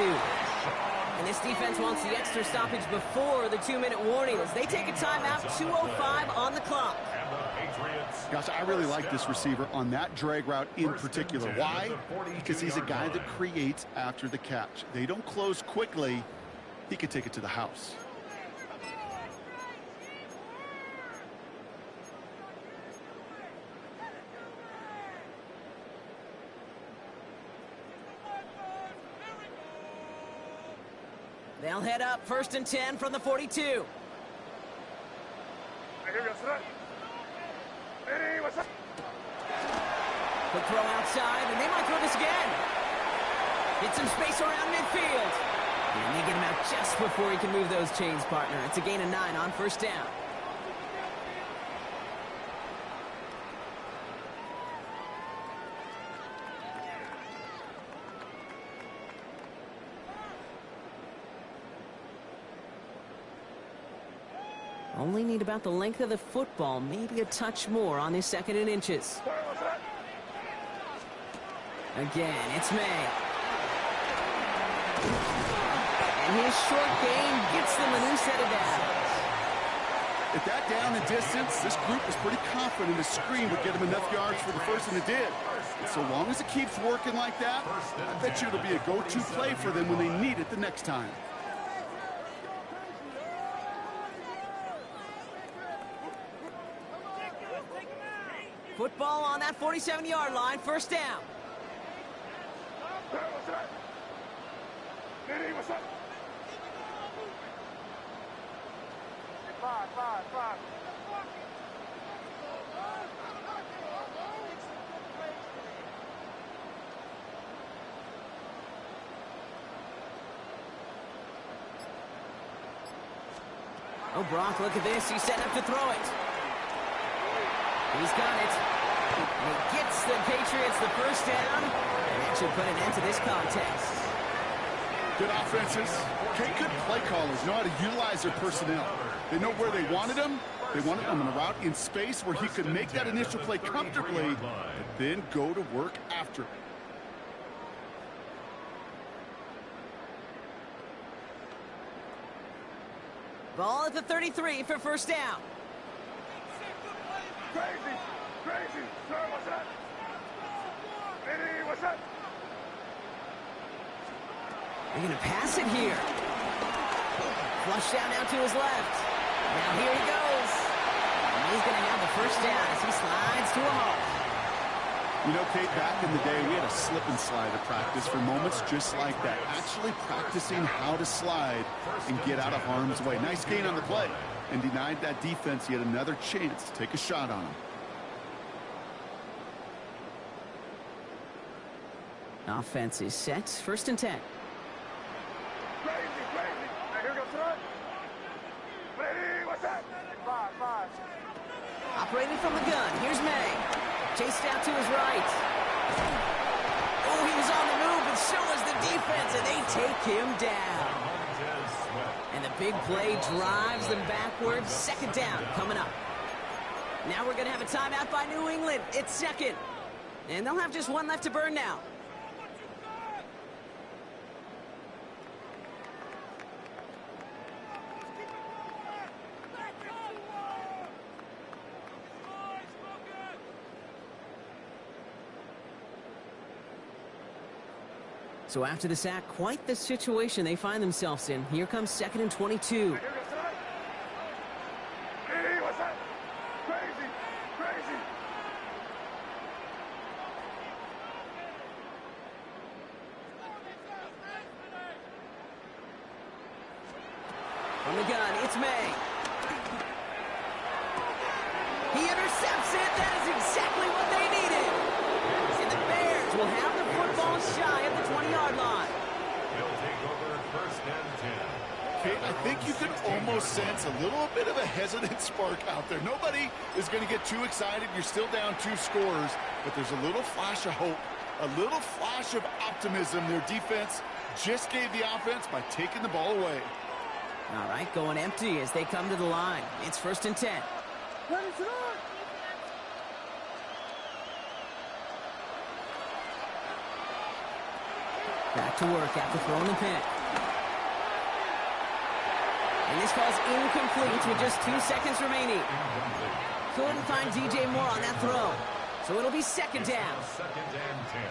S7: And this defense wants the extra stoppage before the 2-minute warning as they take a timeout, 2:05 on the clock.
S8: Gosh, I really like this receiver on that drag route in particular. Why? Because he's a guy that creates after the catch. They don't close quickly. He could take it to the house.
S7: They'll head up 1st and 10 from the 42.
S4: Hey, here we go, set. Hey, what's up?
S7: Quick throw outside, and they might throw this again. Get some space around midfield. And they get him out just before he can move those chains, partner. It's a gain of 9 on 1st down. Only need about the length of the football, maybe a touch more on this 2nd and inches. Again, it's May. And his short game gets them a new set of downs.
S8: At that down and distance, this group was pretty confident the screen would get him enough yards for the first, and it did. And so long as it keeps working like that, I bet you it'll be a go-to play for them when they need it the next time.
S7: Football on that 47-yard line, 1st down.
S4: What's up? 5.
S7: Oh, Brock, look at this. He's set up to throw it. He's got it. And he gets the Patriots the 1st down. And that should put an end to this contest.
S8: Good offenses. Okay, good play callers know how to utilize their personnel. They know where they wanted him. They wanted him on a route in space where he could make that initial play comfortably, but then go to work after it.
S7: Ball at the 33 for 1st down.
S4: Crazy. Sir, what's up? Hey, what's up?
S7: They're going to pass it here. Flush down now to his left. Now here he goes. And he's going to have the 1st down as he slides to a halt.
S8: You know, Kate, back in the day, we had a slip and slide at practice for moments just like that. Actually practicing how to slide and get out of harm's way. Nice gain on the play. And denied that defense yet another chance to take a shot on him.
S7: Offense is set. 1st and 10.
S4: Crazy. Hey, here we go, son. Hey, what's up? 5.
S7: Operating from the gun. Here's May. Chased out to his right. Oh, he was on the move, but so was the defense, and they take him down. And the big play drives them backwards. 2nd down coming up. Now we're going to have a timeout by New England. It's 2nd. And they'll have just 1 left to burn now. So after the sack, quite the situation they find themselves in. Here comes 2nd and 22.
S4: Hey, what's up? Crazy.
S7: From the gun, it's May. He intercepts it. That is exactly what they needed. And the Bears will have the football shy of the 20-yard line.
S2: He'll take over 1st and 10.
S8: Kate, I think you can almost sense a little bit of a hesitant spark out there. Nobody is going to get too excited. You're still down 2 scores, but there's a little flash of hope, a little flash of optimism. Their defense just gave the offense by taking the ball away.
S7: All right, going empty as they come to the line. It's 1st and 10. Back to work after throwing the pick. And this falls incomplete with just 2 seconds remaining. Couldn't find DJ Moore on that throw. So it'll be 2nd down.
S2: 2nd and 10.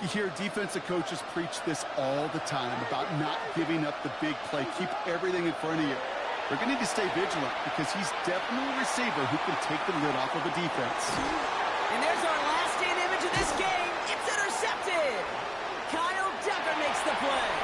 S8: You hear defensive coaches preach this all the time about not giving up the big play. Keep everything in front of you. They're going to need to stay vigilant because he's definitely a receiver who can take the lid off of a defense.
S7: And there's our last stand image of this game. It's intercepted. Kyle Tucker makes the play.